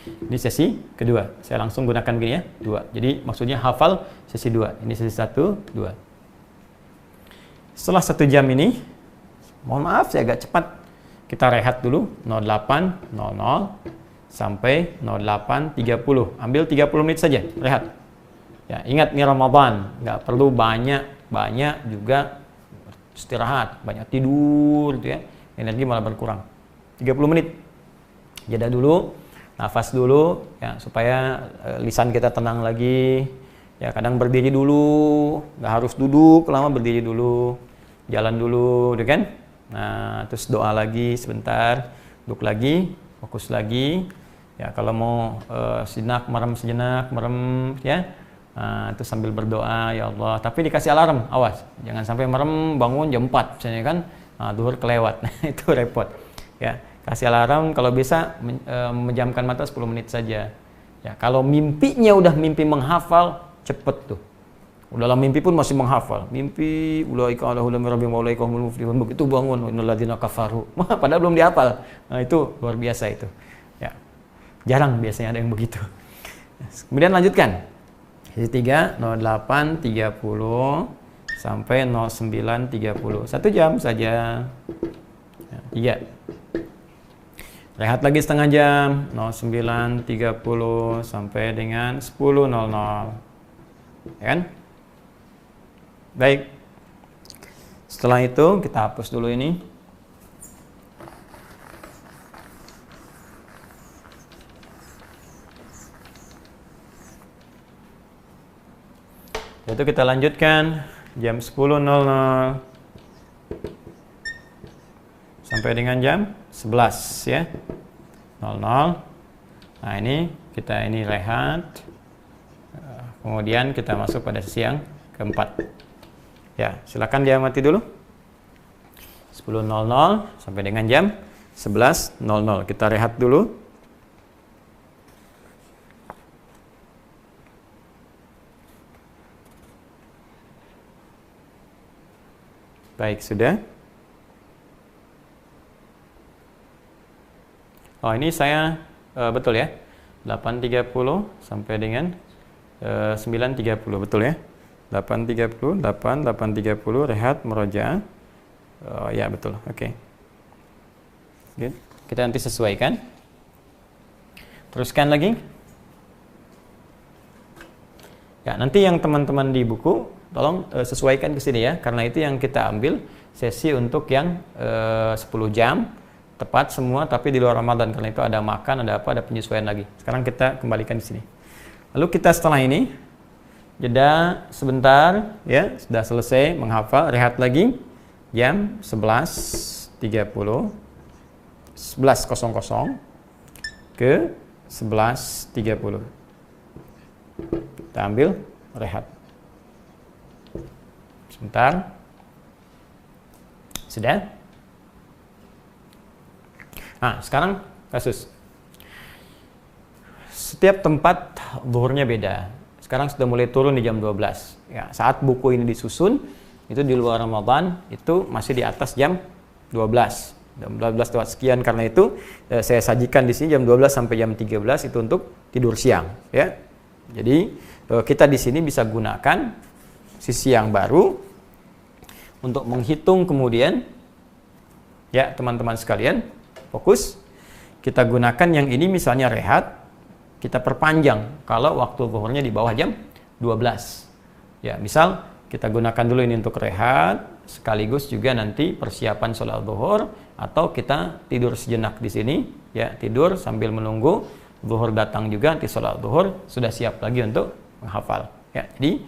A: Ini sesi kedua. Saya langsung gunakan gini ya, 2. Jadi maksudnya hafal sesi 2. Ini sesi 1, 2. Setelah 1 jam ini, mohon maaf saya agak cepat. Kita rehat dulu 08.00 sampai 08.30. Ambil 30 menit saja rehat. Ya, ingat ini Ramadan, nggak perlu banyak juga istirahat, banyak tidur gitu ya. Energi malah berkurang. 30 menit. Jeda dulu, nafas dulu ya supaya lisan kita tenang lagi. Ya, kadang berdiri dulu, nggak harus duduk lama, berdiri dulu. Jalan dulu, gitu kan? Nah, terus doa lagi sebentar, duduk lagi, fokus lagi. Ya, kalau mau sejenak, merem ya. Nah, itu sambil berdoa, ya Allah. Tapi dikasih alarm, awas. Jangan sampai merem bangun jam 4, misalnya kan. Nah, duhur kelewat. Nah, itu repot. Ya, kasih alarm kalau bisa menjamkan mata 10 menit saja. Ya, kalau mimpinya udah mimpi menghafal, cepet tuh. Udah dalam mimpi pun masih menghafal. Mimpi ulaika ala hudan rabbihim wa ulaika humul muflihun. Begitu bangun, innal ladzina kafaru. Padahal belum dihafal. Nah, itu luar biasa itu. Ya. Jarang biasanya ada yang begitu. Kemudian lanjutkan. Sesi 3, 08.30 sampai 09.30. 1 jam saja. Ya, 3. Rehat lagi setengah jam, 09.30 sampai dengan 10.00. Ya kan? Baik. Setelah itu kita hapus dulu ini. Itu kita lanjutkan jam 10.00 sampai dengan jam 11 ya. 00. Nah, ini kita rehat. Kemudian kita masuk pada sesi yang keempat. Ya, silakan diamati dulu. 10.00 sampai dengan jam 11.00. Kita rehat dulu. Baik, sudah. Oh, ini saya betul ya. 8.30 sampai dengan 9.30, betul ya. 8.30, 8.30 rehat murojaah. Ya, betul. Oke. Kita nanti sesuaikan. Teruskan lagi. Ya, nanti yang teman-teman di buku tolong sesuaikan ke sini ya, karena itu yang kita ambil sesi untuk yang 10 jam tepat semua, tapi di luar Ramadan, karena itu ada makan, ada apa, ada penyesuaian lagi. Sekarang kita kembalikan di sini. Lalu kita setelah ini jeda sebentar ya, sudah selesai menghafal, rehat lagi jam 11.30 11.00 ke 11.30. Kita ambil rehat sebentar. Sudah? Nah, sekarang kasus. Setiap tempat zuhurnya beda. Sekarang sudah mulai turun di jam 12. Ya, saat buku ini disusun, itu di luar Ramadan, itu masih di atas jam 12. Jam 12 lewat sekian, karena itu saya sajikan di sini jam 12 sampai jam 13 itu untuk tidur siang. Ya. Jadi, kita di sini bisa gunakan sisi yang baru untuk menghitung kemudian, ya teman-teman sekalian, fokus, kita gunakan yang ini misalnya rehat, kita perpanjang kalau waktu zuhurnya di bawah jam 12. Ya, misal kita gunakan dulu ini untuk rehat, sekaligus juga nanti persiapan sholat zuhur, atau kita tidur sejenak di sini, ya tidur sambil menunggu zuhur datang juga, nanti sholat zuhur sudah siap lagi untuk menghafal. Ya, jadi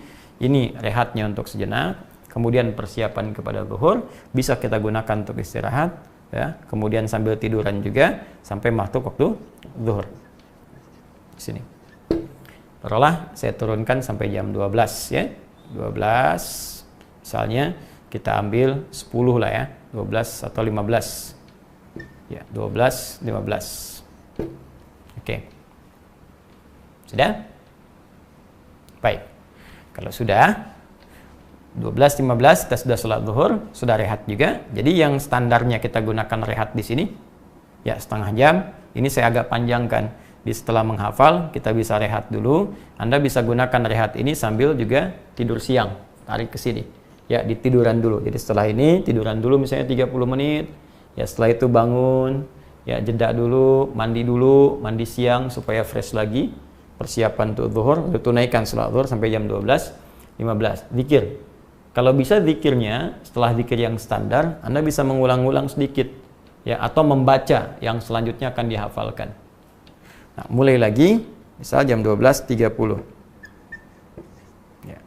A: ini rehatnya untuk sejenak, kemudian persiapan kepada zuhur, bisa kita gunakan untuk istirahat, ya, kemudian sambil tiduran juga sampai masuk waktu zuhur. Di sini. Taruhlah saya turunkan sampai jam 12 ya. 12 misalnya kita ambil 10 lah ya, 12 atau 15. Ya, 12, 15. Oke. Sudah? Baik. Kalau sudah 12.15 kita sudah sholat zuhur, sudah rehat juga. Jadi yang standarnya kita gunakan rehat di sini ya setengah jam. Ini saya agak panjangkan. Di setelah menghafal kita bisa rehat dulu. Anda bisa gunakan rehat ini sambil juga tidur siang. Tarik ke sini. Ya, di tiduran dulu. Jadi setelah ini tiduran dulu misalnya 30 menit. Ya, setelah itu bangun, ya jeda dulu, mandi siang supaya fresh lagi. Persiapan untuk zuhur, tunaikan sholat zuhur sampai jam 12.15. Zikir. Kalau bisa zikirnya, setelah zikir yang standar, Anda bisa mengulang-ulang sedikit. Ya, atau membaca yang selanjutnya akan dihafalkan. Nah, mulai lagi, misal jam 12.30. Ya.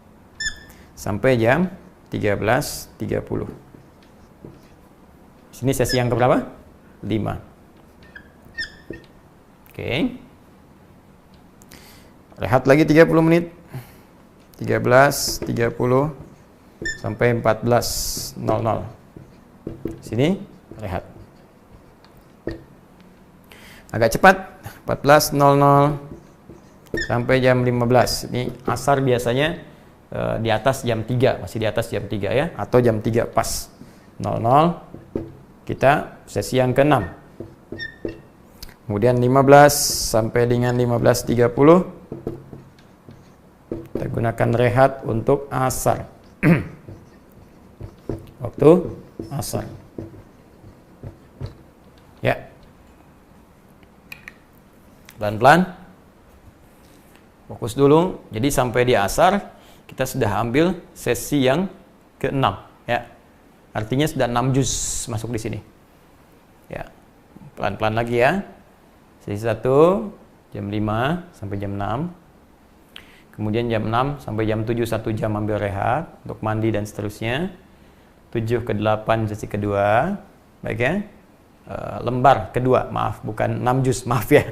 A: Sampai jam 13.30. Sini sesi yang keberapa? 5. Oke. Rehat lagi 30 menit. 13.30 sampai 14.00. Sini rehat. Agak cepat. 14.00 sampai jam 15. Ini asar biasanya di atas jam 3, masih di atas jam 3 ya, atau jam 3 pas. 00 kita sesi yang ke-6. Kemudian 15 sampai dengan 15.30 kita gunakan rehat untuk asar. Waktu asar. Ya. Pelan-pelan. Fokus dulu. Jadi sampai di asar kita sudah ambil sesi yang ke-6 ya. Artinya sudah 6 juz masuk di sini. Ya. Pelan-pelan lagi ya. Sesi 1 jam 5 sampai jam 6. Kemudian jam 6 sampai jam 7 1 jam ambil rehat untuk mandi dan seterusnya. 7 ke 8 sesi kedua. Baik ya. Lembar kedua, maaf, bukan 6 juz, maaf ya.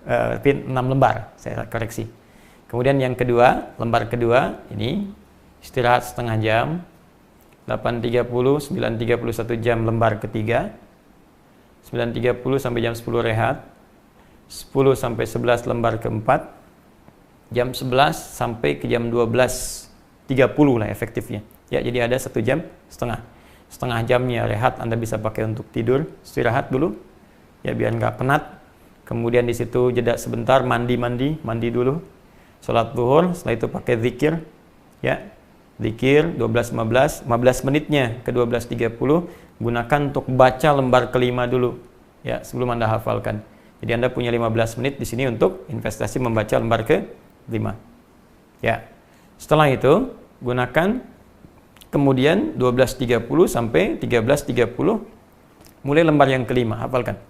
A: 6 lembar, saya koreksi. Kemudian yang kedua, lembar kedua ini istirahat setengah jam. 8.30, 9.30 1 jam lembar ketiga. 9.30 sampai jam 10 rehat. 10 sampai 11 lembar keempat. Jam 11 sampai ke jam 12.30 lah efektifnya. Ya, jadi ada 1 jam setengah. Setengah jamnya rehat Anda bisa pakai untuk tidur, istirahat dulu. Ya, biar nggak penat. Kemudian di situ jeda sebentar, mandi dulu. Sholat zuhur, setelah itu pakai zikir. Ya, zikir 12.15 menitnya ke 12.30 gunakan untuk baca lembar kelima dulu. Ya, sebelum Anda hafalkan. Jadi Anda punya 15 menit di sini untuk investasi membaca lembar ke-5. Ya. Setelah itu gunakan kemudian 12.30 sampai 13.30 mulai lembar yang kelima, hafalkan.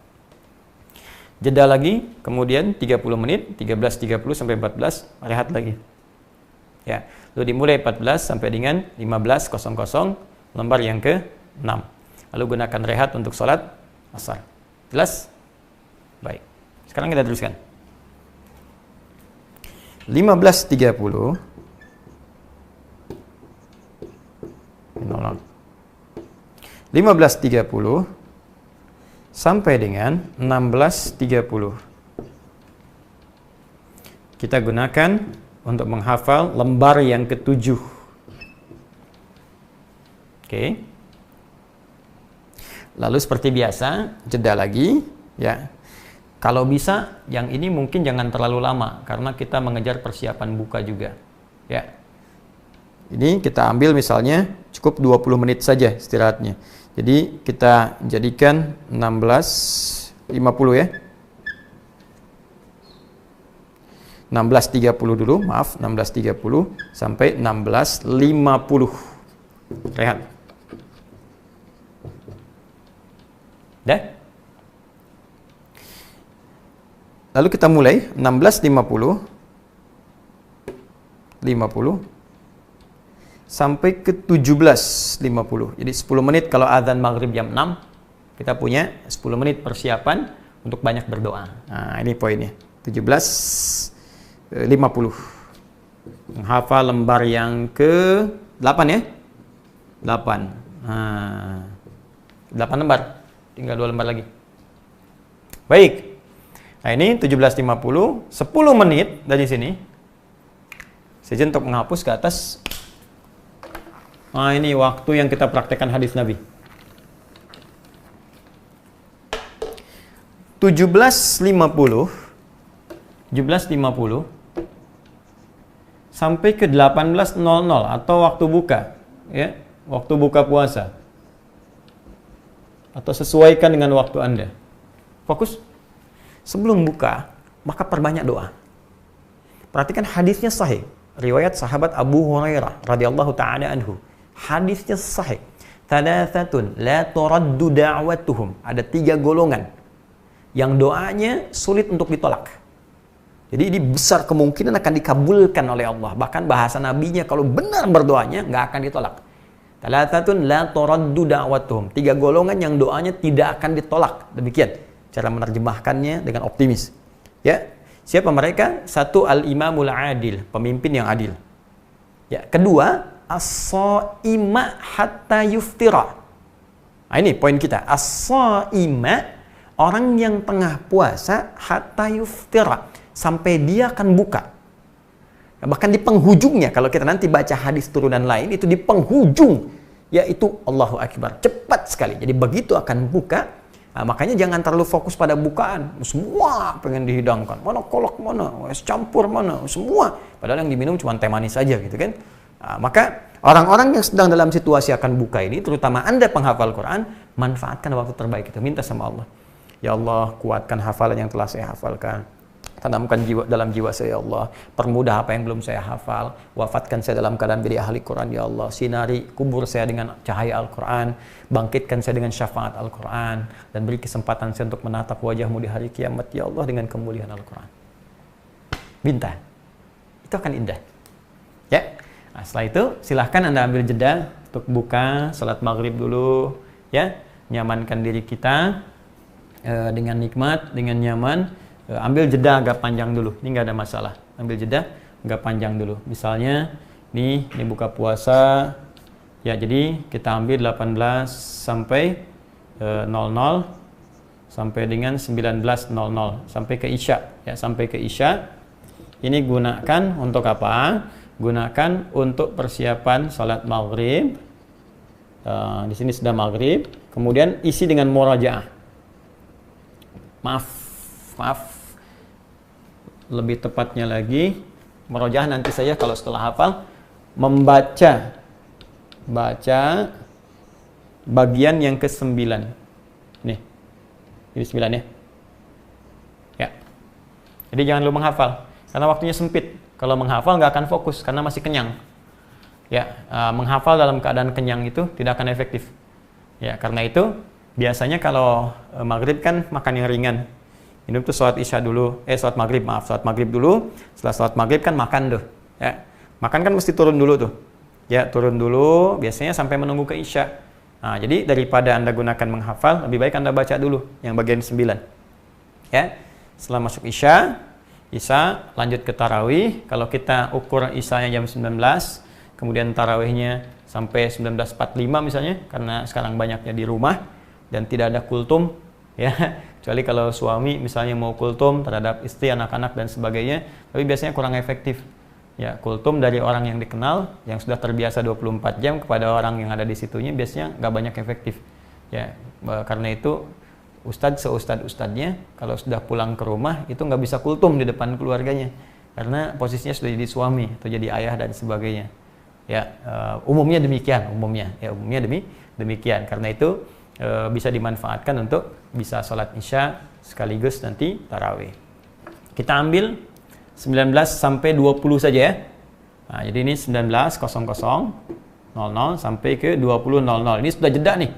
A: Jeda lagi, kemudian 30 menit, 13.30 sampai 14, rehat lagi. Ya, lalu dimulai 14 sampai dengan 15.00 lembar yang ke-6. Lalu gunakan rehat untuk sholat asar. Jelas? Baik. Sekarang kita teruskan. 15.30 15.30 sampai dengan 16.30 kita gunakan untuk menghafal lembar yang ke-7. Oke. Lalu seperti biasa, jeda lagi ya. Kalau bisa yang ini mungkin jangan terlalu lama karena kita mengejar persiapan buka juga. Ya. Ini kita ambil misalnya cukup 20 menit saja istirahatnya. Jadi kita jadikan 16.50 ya. 16.30 dulu, maaf, 16.30 sampai 16.50. Rehat. Dah? Lalu kita mulai 16.50 50 sampai ke 17.50. Jadi 10 menit kalau azan maghrib jam 6, kita punya 10 menit persiapan untuk banyak berdoa. Nah, ini poinnya. 17.50. Menghafal lembar yang ke-8 ya. 8. Nah, 8 lembar. Tinggal 2 lembar lagi. Baik. Nah, ini 17.50, 10 menit dari sini. Saja untuk menghapus ke atas. Nah, ini waktu yang kita praktekkan hadis Nabi. 17.50 sampai ke 18.00 atau waktu buka, ya, waktu buka puasa. Atau sesuaikan dengan waktu Anda. Fokus. Sebelum buka, maka perbanyak doa. Perhatikan hadisnya sahih. Riwayat sahabat Abu Hurairah radhiyallahu taala anhu. Hadisnya sahih. Thalathatun la turaddu da'watuhum. Ada 3 golongan yang doanya sulit untuk ditolak. Jadi ini besar kemungkinan akan dikabulkan oleh Allah. Bahkan bahasa nabinya kalau benar berdoanya nggak akan ditolak. Thalathatun la turaddu da'watuhum. 3 golongan yang doanya tidak akan ditolak. Demikian cara menerjemahkannya dengan optimis. Ya. Siapa mereka? 1, al-imamul adil, pemimpin yang adil. Ya, kedua, as-shaima hatta yuftira. Nah, ini poin kita. As-shaima, orang yang tengah puasa hatta yuftira, sampai dia akan buka. Nah, bahkan di penghujungnya, kalau kita nanti baca hadis turunan lain, itu di penghujung, yaitu Allahu Akbar. Cepat sekali. Jadi begitu akan buka. Nah, makanya jangan terlalu fokus pada bukaan. Semua pengen dihidangkan. Mana kolak mana, es campur mana, semua. Padahal yang diminum cuma teh manis saja gitu kan. Nah, maka orang-orang yang sedang dalam situasi akan buka ini, terutama Anda penghafal Quran, manfaatkan waktu terbaik itu. Minta sama Allah. Ya Allah, kuatkan hafalan yang telah saya hafalkan. Tanamkan dalam jiwa saya, ya Allah. Permudah apa yang belum saya hafal. Wafatkan saya dalam keadaan menjadi ahli Quran, ya Allah. Sinari kubur saya dengan cahaya Al-Quran. Bangkitkan saya dengan syafaat Al-Quran. Dan beri kesempatan saya untuk menatap wajah-Mu di hari kiamat, ya Allah, dengan kemuliaan Al-Quran. Minta. Itu akan indah. Ya. Nah, setelah itu, silahkan Anda ambil jeda untuk buka, salat maghrib dulu. Ya. Nyamankan diri kita dengan nikmat, dengan nyaman. Ambil jeda agak panjang dulu, ini nggak ada masalah. Ambil jeda agak panjang dulu. Misalnya, ini buka puasa, ya jadi kita ambil 18 sampai 00 sampai dengan 19.00 sampai ke Isya, ya sampai ke Isya. Ini gunakan untuk apa? Gunakan untuk persiapan salat maghrib. Di sini sudah maghrib. Kemudian isi dengan murajaah. Maaf. Lebih tepatnya lagi, murajaah nanti saya kalau setelah hafal membaca bagian yang ke-9. Nih. Ini 9 ya. Ya. Jadi jangan lupa menghafal karena waktunya sempit. Kalau menghafal nggak akan fokus karena masih kenyang. Ya, menghafal dalam keadaan kenyang itu tidak akan efektif. Ya, karena itu biasanya kalau maghrib kan makan yang ringan. Minum tuh sholat isya dulu, sholat maghrib dulu. Setelah sholat maghrib kan makan tuh, ya. Makan kan mesti turun dulu tuh, ya turun dulu. Biasanya sampai menunggu ke isya. Nah, jadi daripada Anda gunakan menghafal, lebih baik Anda baca dulu yang bagian 9, ya. Setelah masuk isya lanjut ke tarawih. Kalau kita ukur isyanya jam 19, kemudian tarawihnya sampai 19.45 misalnya, karena sekarang banyaknya di rumah dan tidak ada kultum, ya. Kecuali kalau suami misalnya mau kultum terhadap istri, anak-anak dan sebagainya, tapi biasanya kurang efektif. Ya, kultum dari orang yang dikenal yang sudah terbiasa 24 jam kepada orang yang ada di situnya biasanya nggak banyak efektif. Ya, karena itu ustadz-ustadznya kalau sudah pulang ke rumah itu nggak bisa kultum di depan keluarganya karena posisinya sudah jadi suami atau jadi ayah dan sebagainya. Ya, umumnya demikian, umumnya demikian. Karena itu bisa dimanfaatkan untuk bisa sholat isya sekaligus nanti tarawih. Kita ambil 19 sampai 20 saja ya. Nah, jadi ini 19.00 sampai ke 20.00. Ini sudah jeda nih.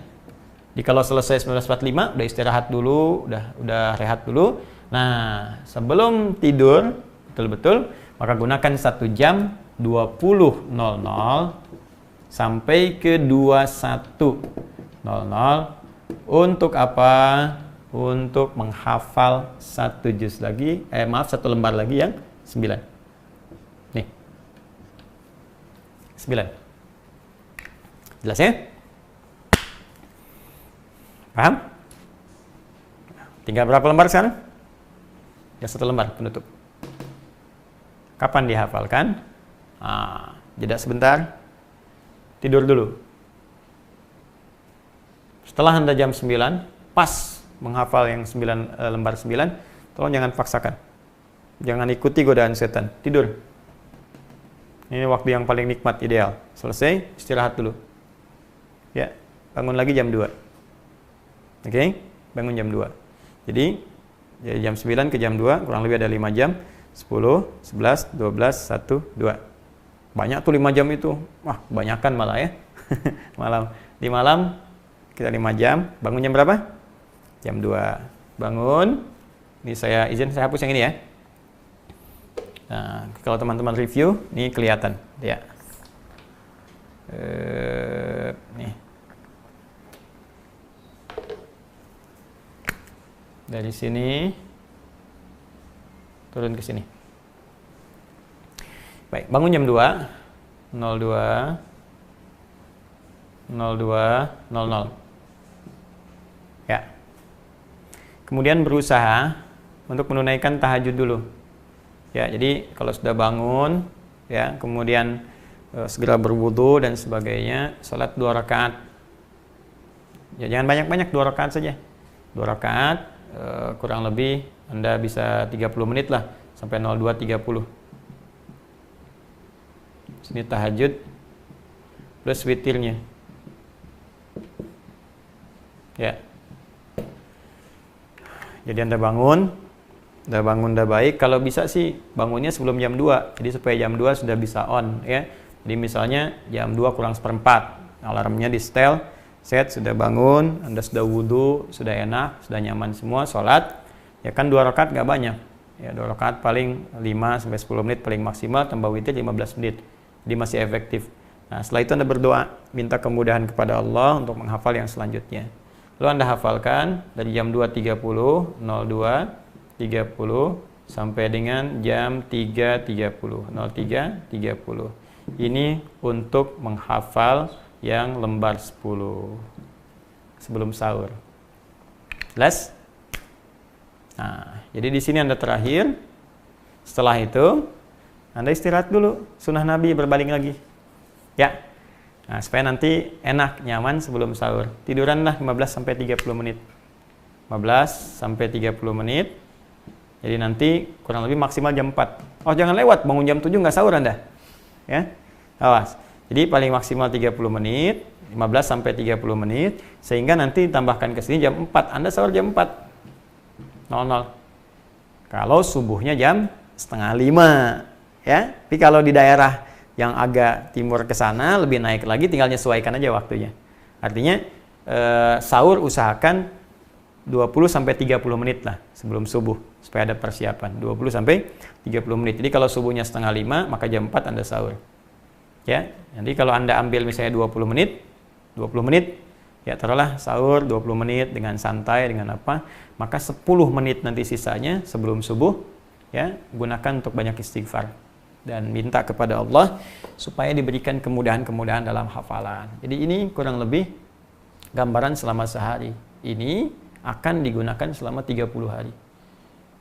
A: Jadi kalau selesai 19.45 udah istirahat dulu, udah rehat dulu. Nah, sebelum tidur betul-betul maka gunakan 1 jam 20.00 sampai ke 21.00. Untuk apa? Untuk menghafal satu lembar lagi yang 9. Nih. 9. Jelas ya? Paham? Tinggal berapa lembar sekarang? Ya, 1 lembar penutup. Kapan dihafalkan? Jeda sebentar. Tidur dulu. Setelah Anda jam 9, pas menghafal yang 9 lembar 9, tolong jangan paksakan. Jangan ikuti godaan setan. Tidur. Ini waktu yang paling nikmat, ideal. Selesai, istirahat dulu. Ya, bangun lagi jam 2. Oke? Bangun jam 2. Jadi jam 9 ke jam 2, kurang lebih ada 5 jam. 10, 11, 12, 1, 2. Banyak tuh 5 jam itu. Wah, kebanyakan malah ya. Di malam kita 5 jam. Bangun jam berapa? Jam 2. Bangun. Ini saya hapus yang ini ya. Nah, kalau teman-teman review, ini kelihatan ya. Nih. Dari sini turun ke sini. Baik, bangun jam 2. 02 00. Ya. Kemudian berusaha untuk menunaikan tahajud dulu. Ya, jadi kalau sudah bangun, ya, kemudian segera berwudu dan sebagainya, salat 2 rakaat. Ya, jangan banyak-banyak, 2 rakaat saja. 2 rakaat, kurang lebih Anda bisa 30 menit lah, sampai 02.30. Sini tahajud plus witirnya. Ya. Jadi Anda bangun, udah baik. Kalau bisa sih bangunnya sebelum jam 2. Jadi supaya jam 2 sudah bisa on ya. Jadi misalnya jam 2 kurang 1/4, alarmnya di setel, set, sudah bangun, Anda sudah wudu, sudah enak, sudah nyaman semua, sholat. Ya kan 2 rakaat nggak banyak. Ya 2 rakaat paling 5-10 menit paling maksimal, tambah witir 15 menit. Jadi masih efektif. Nah, setelah itu Anda berdoa, minta kemudahan kepada Allah untuk menghafal yang selanjutnya. Lalu Anda hafalkan dari jam 2.30, 02.30 sampai dengan jam 3.30, 03.30. Ini untuk menghafal yang lembar 10 sebelum sahur. Jelas? Nah, jadi di sini Anda terakhir. Setelah itu Anda istirahat dulu, sunnah Nabi berbaling lagi. Ya. Nah, supaya nanti enak, nyaman sebelum sahur. Tiduranlah 15-30 menit. 15-30 menit. Jadi nanti kurang lebih maksimal jam 4. Oh, jangan lewat, bangun jam 7 nggak sahur Anda. Ya. Awas. Jadi paling maksimal 30 menit, 15-30 menit, sehingga nanti tambahkan ke sini jam 4. Anda sahur jam 4.00. Kalau subuhnya jam 4:30. Ya, tapi kalau di daerah yang agak timur ke sana lebih naik lagi, tinggal nyesuaikan aja waktunya. Artinya sahur usahakan 20-30 menit lah sebelum subuh supaya ada persiapan. 20-30 menit. Jadi kalau subuhnya 4:30, maka jam 4 Anda sahur. Ya, nanti kalau Anda ambil misalnya 20 menit, ya taruhlah sahur 20 menit dengan santai, dengan apa, maka 10 menit nanti sisanya sebelum subuh, ya, gunakan untuk banyak istighfar dan minta kepada Allah supaya diberikan kemudahan-kemudahan dalam hafalan. Jadi ini kurang lebih gambaran selama sehari. Ini akan digunakan selama 30 hari.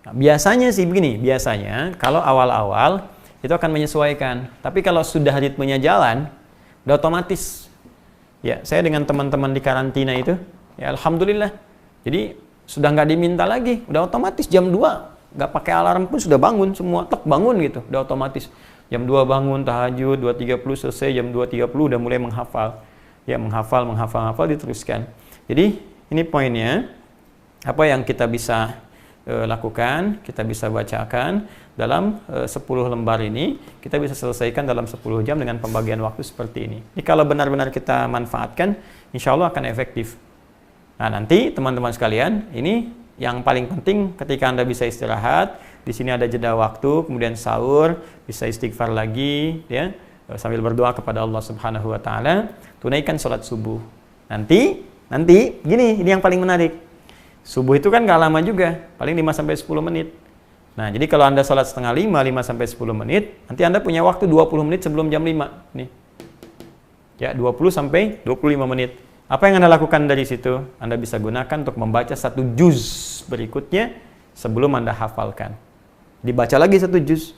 A: Nah, biasanya sih begini, biasanya kalau awal-awal itu akan menyesuaikan. Tapi kalau sudah ritmenya jalan, udah otomatis. Ya, saya dengan teman-teman di karantina itu, ya alhamdulillah. Jadi sudah nggak diminta lagi, udah otomatis jam 2. Nggak pakai alarm pun sudah bangun semua, tek bangun gitu, udah otomatis. Jam 2 bangun, tahajud, 2.30 selesai, jam 2.30 udah mulai menghafal. Ya, menghafal, diteruskan. Jadi, ini poinnya. Apa yang kita bisa lakukan, kita bisa bacakan dalam 10 lembar ini, kita bisa selesaikan dalam 10 jam dengan pembagian waktu seperti ini. Ini kalau benar-benar kita manfaatkan, insya Allah akan efektif. Nah, nanti teman-teman sekalian, ini yang paling penting ketika Anda bisa istirahat, di sini ada jeda waktu, kemudian sahur, bisa istighfar lagi, ya. sambil berdoa kepada Allah Subhanahu wa taala, tunaikan sholat subuh. Nanti gini, ini yang paling menarik. Subuh itu kan nggak lama juga, paling 5-10 menit. Nah, jadi kalau Anda sholat setengah 5-10 menit, nanti Anda punya waktu 20 menit sebelum jam 5. Nih. Ya, 20-25 menit. Apa yang Anda lakukan dari situ? Anda bisa gunakan untuk membaca 1 juz berikutnya sebelum Anda hafalkan. Dibaca lagi 1 juz.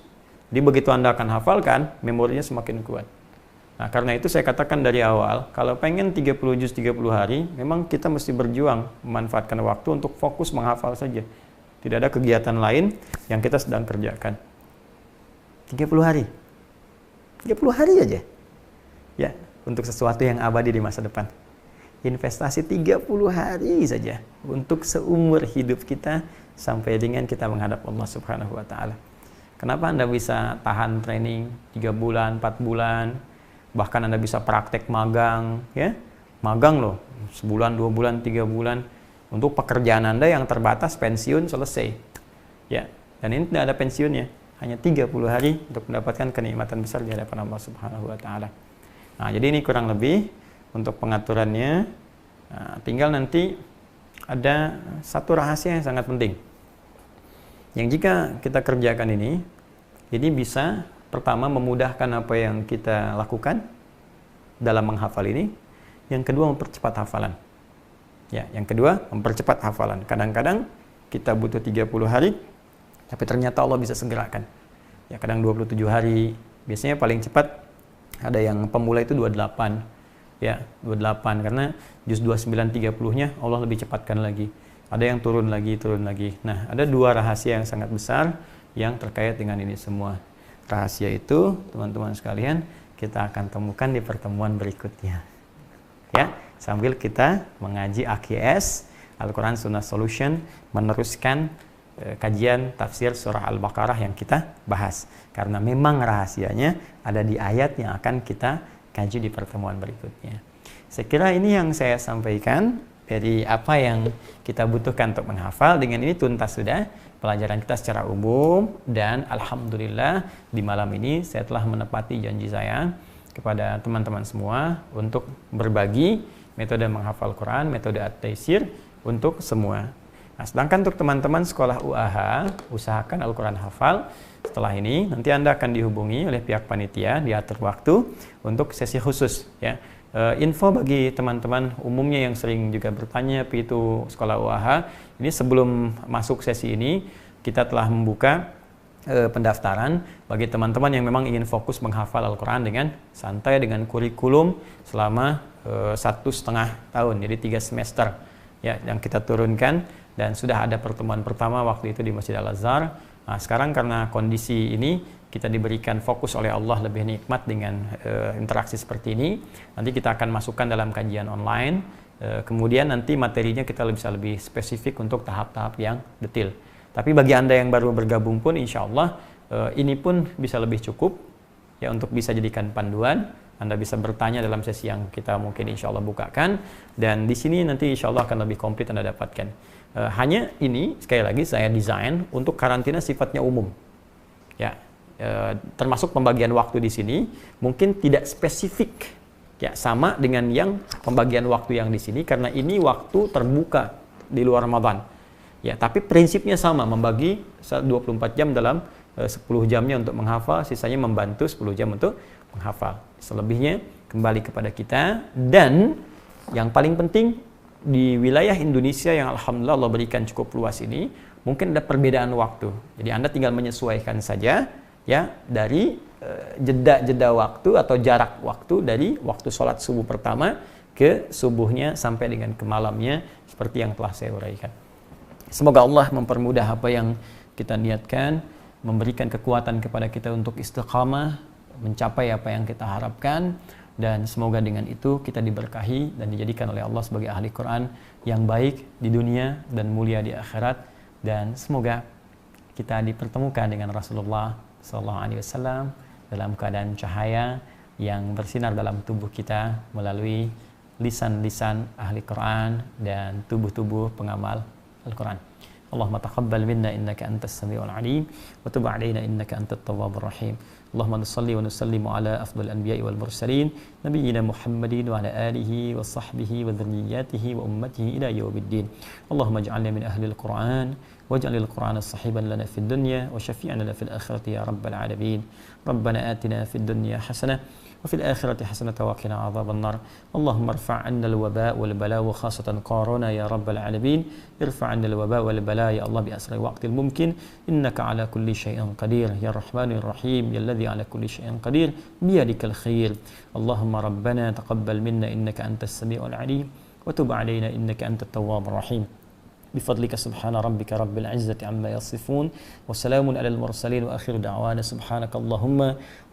A: Jadi begitu Anda akan hafalkan, memorinya semakin kuat. Nah, karena itu saya katakan dari awal, kalau pengen 30 juz 30 hari, memang kita mesti berjuang memanfaatkan waktu untuk fokus menghafal saja. Tidak ada kegiatan lain yang kita sedang kerjakan. 30 hari. 30 hari aja. Ya, untuk sesuatu yang abadi di masa depan. Investasi 30 hari saja untuk seumur hidup kita sampai dengan kita menghadap Allah Subhanahu wa taala. Kenapa Anda bisa tahan training 3 bulan, 4 bulan, bahkan Anda bisa praktek magang, ya? Magang loh, sebulan, 2 bulan, 3 bulan untuk pekerjaan Anda yang terbatas, pensiun selesai. Ya, dan ini tidak ada pensiunnya, hanya 30 hari untuk mendapatkan kenikmatan besar di hadapan Allah Subhanahu wa taala. Nah, jadi ini kurang lebih untuk pengaturannya. Nah, tinggal nanti ada satu rahasia yang sangat penting. Yang jika kita kerjakan ini bisa pertama memudahkan apa yang kita lakukan dalam menghafal ini. Yang kedua, mempercepat hafalan. Ya, yang kedua, mempercepat hafalan. Kadang-kadang kita butuh 30 hari, tapi ternyata Allah bisa segerakan. Ya, kadang 27 hari. Biasanya paling cepat ada yang pemula itu 28. Ya, 28 karena juz 29 30-nya Allah lebih cepatkan lagi. Ada yang turun lagi. Nah, ada 2 rahasia yang sangat besar yang terkait dengan ini semua. Rahasia itu, teman-teman sekalian, kita akan temukan di pertemuan berikutnya. Ya, sambil kita mengaji AKS, Al-Quran Sunnah Solution, meneruskan kajian tafsir surah Al-Baqarah yang kita bahas. Karena memang rahasianya ada di ayat yang akan kita kaji di pertemuan berikutnya. Saya kira ini yang saya sampaikan. Jadi apa yang kita butuhkan untuk menghafal, dengan ini tuntas sudah pelajaran kita secara umum. Dan alhamdulillah di malam ini saya telah menepati janji saya kepada teman-teman semua untuk berbagi metode menghafal Quran, metode At-Taisir untuk semua. Nah, sedangkan untuk teman-teman sekolah UAH, usahakan Al-Quran hafal. Setelah ini nanti Anda akan dihubungi oleh pihak panitia, diatur waktu untuk sesi khusus, ya. Info bagi teman-teman umumnya yang sering juga bertanya itu sekolah UAH, ini sebelum masuk sesi ini kita telah membuka pendaftaran bagi teman-teman yang memang ingin fokus menghafal Al-Quran dengan santai, dengan kurikulum selama 1,5 tahun, jadi 3 semester, ya, yang kita turunkan. Dan sudah ada pertemuan pertama waktu itu di Masjid Al-Azhar. Nah, sekarang karena kondisi ini kita diberikan fokus oleh Allah lebih nikmat dengan interaksi seperti ini. Nanti kita akan masukkan dalam kajian online. Kemudian nanti materinya kita bisa lebih spesifik untuk tahap-tahap yang detail. Tapi bagi Anda yang baru bergabung pun insya Allah ini pun bisa lebih cukup, ya, untuk bisa jadikan panduan. Anda bisa bertanya dalam sesi yang kita mungkin insya Allah bukakan. Dan di sini nanti insya Allah akan lebih komplit Anda dapatkan. Hanya ini sekali lagi saya desain untuk karantina sifatnya umum, ya, termasuk pembagian waktu di sini mungkin tidak spesifik, ya, sama dengan yang pembagian waktu yang di sini karena ini waktu terbuka di luar Ramadan, ya, tapi prinsipnya sama, membagi 24 jam dalam 10 jamnya untuk menghafal, sisanya membantu 10 jam untuk menghafal. Selebihnya kembali kepada kita. Dan yang paling penting, di wilayah Indonesia yang alhamdulillah Allah berikan cukup luas ini, mungkin ada perbedaan waktu. Jadi Anda tinggal menyesuaikan saja, ya, dari jeda waktu atau jarak waktu dari waktu sholat subuh pertama ke subuhnya sampai dengan ke malamnya seperti yang telah saya uraikan. Semoga Allah mempermudah apa yang kita niatkan, memberikan kekuatan kepada kita untuk istiqamah, mencapai apa yang kita harapkan. Dan semoga dengan itu kita diberkahi dan dijadikan oleh Allah sebagai ahli Quran yang baik di dunia dan mulia di akhirat. Dan semoga kita dipertemukan dengan Rasulullah SAW dalam keadaan cahaya yang bersinar dalam tubuh kita melalui lisan-lisan ahli Quran dan tubuh-tubuh pengamal Al-Quran. Allahumma taqabbal minna innaka antas samiul alim wa tub alaina innaka antat tawwabur rahim. Allahumma nusalli wa nusallimu ala afdal anbiya'i wal mursalin nabiyyina Muhammadin wa ala alihi wa sahbihi wa dhurriyyatihi wa ummatihi ila yaumiddin. Allahumma ij'alna min ahli al-Qur'an waj'alil Qur'ana sahiban lana fid dunya wa syafi'an lana fil akhirati ya rabbal alamin. Rabbana atina fid dunya hasanah وفي الآخرة حسنة وقنا عذاب النار. اللهم ارفع عنا الوباء والبلاء وخاصة كورونا يا رب العالمين. ارفع عنا الوباء والبلاء يا الله بأسرع وقت الممكن، إنك على كل شيء قدير يا الرحمن الرحيم يا الذي على كل شيء قدير بيدك الخير. اللهم ربنا تقبل منا إنك أنت السميع العليم وتب علينا إنك أنت التواب الرحيم. بفضلك سبحان ربك رب العزة عما يصفون وسلام على المرسلين وآخر دعوانا سبحانك اللهم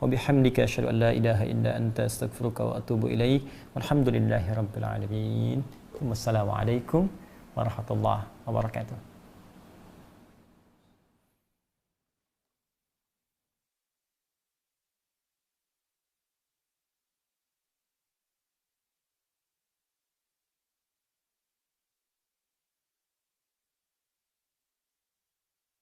A: وبحمدك أشهد أن لا إله إلا أنت أستغفرك وأتوب إليك والحمد لله رب العالمين. والسلام عليكم ورحمة الله وبركاته.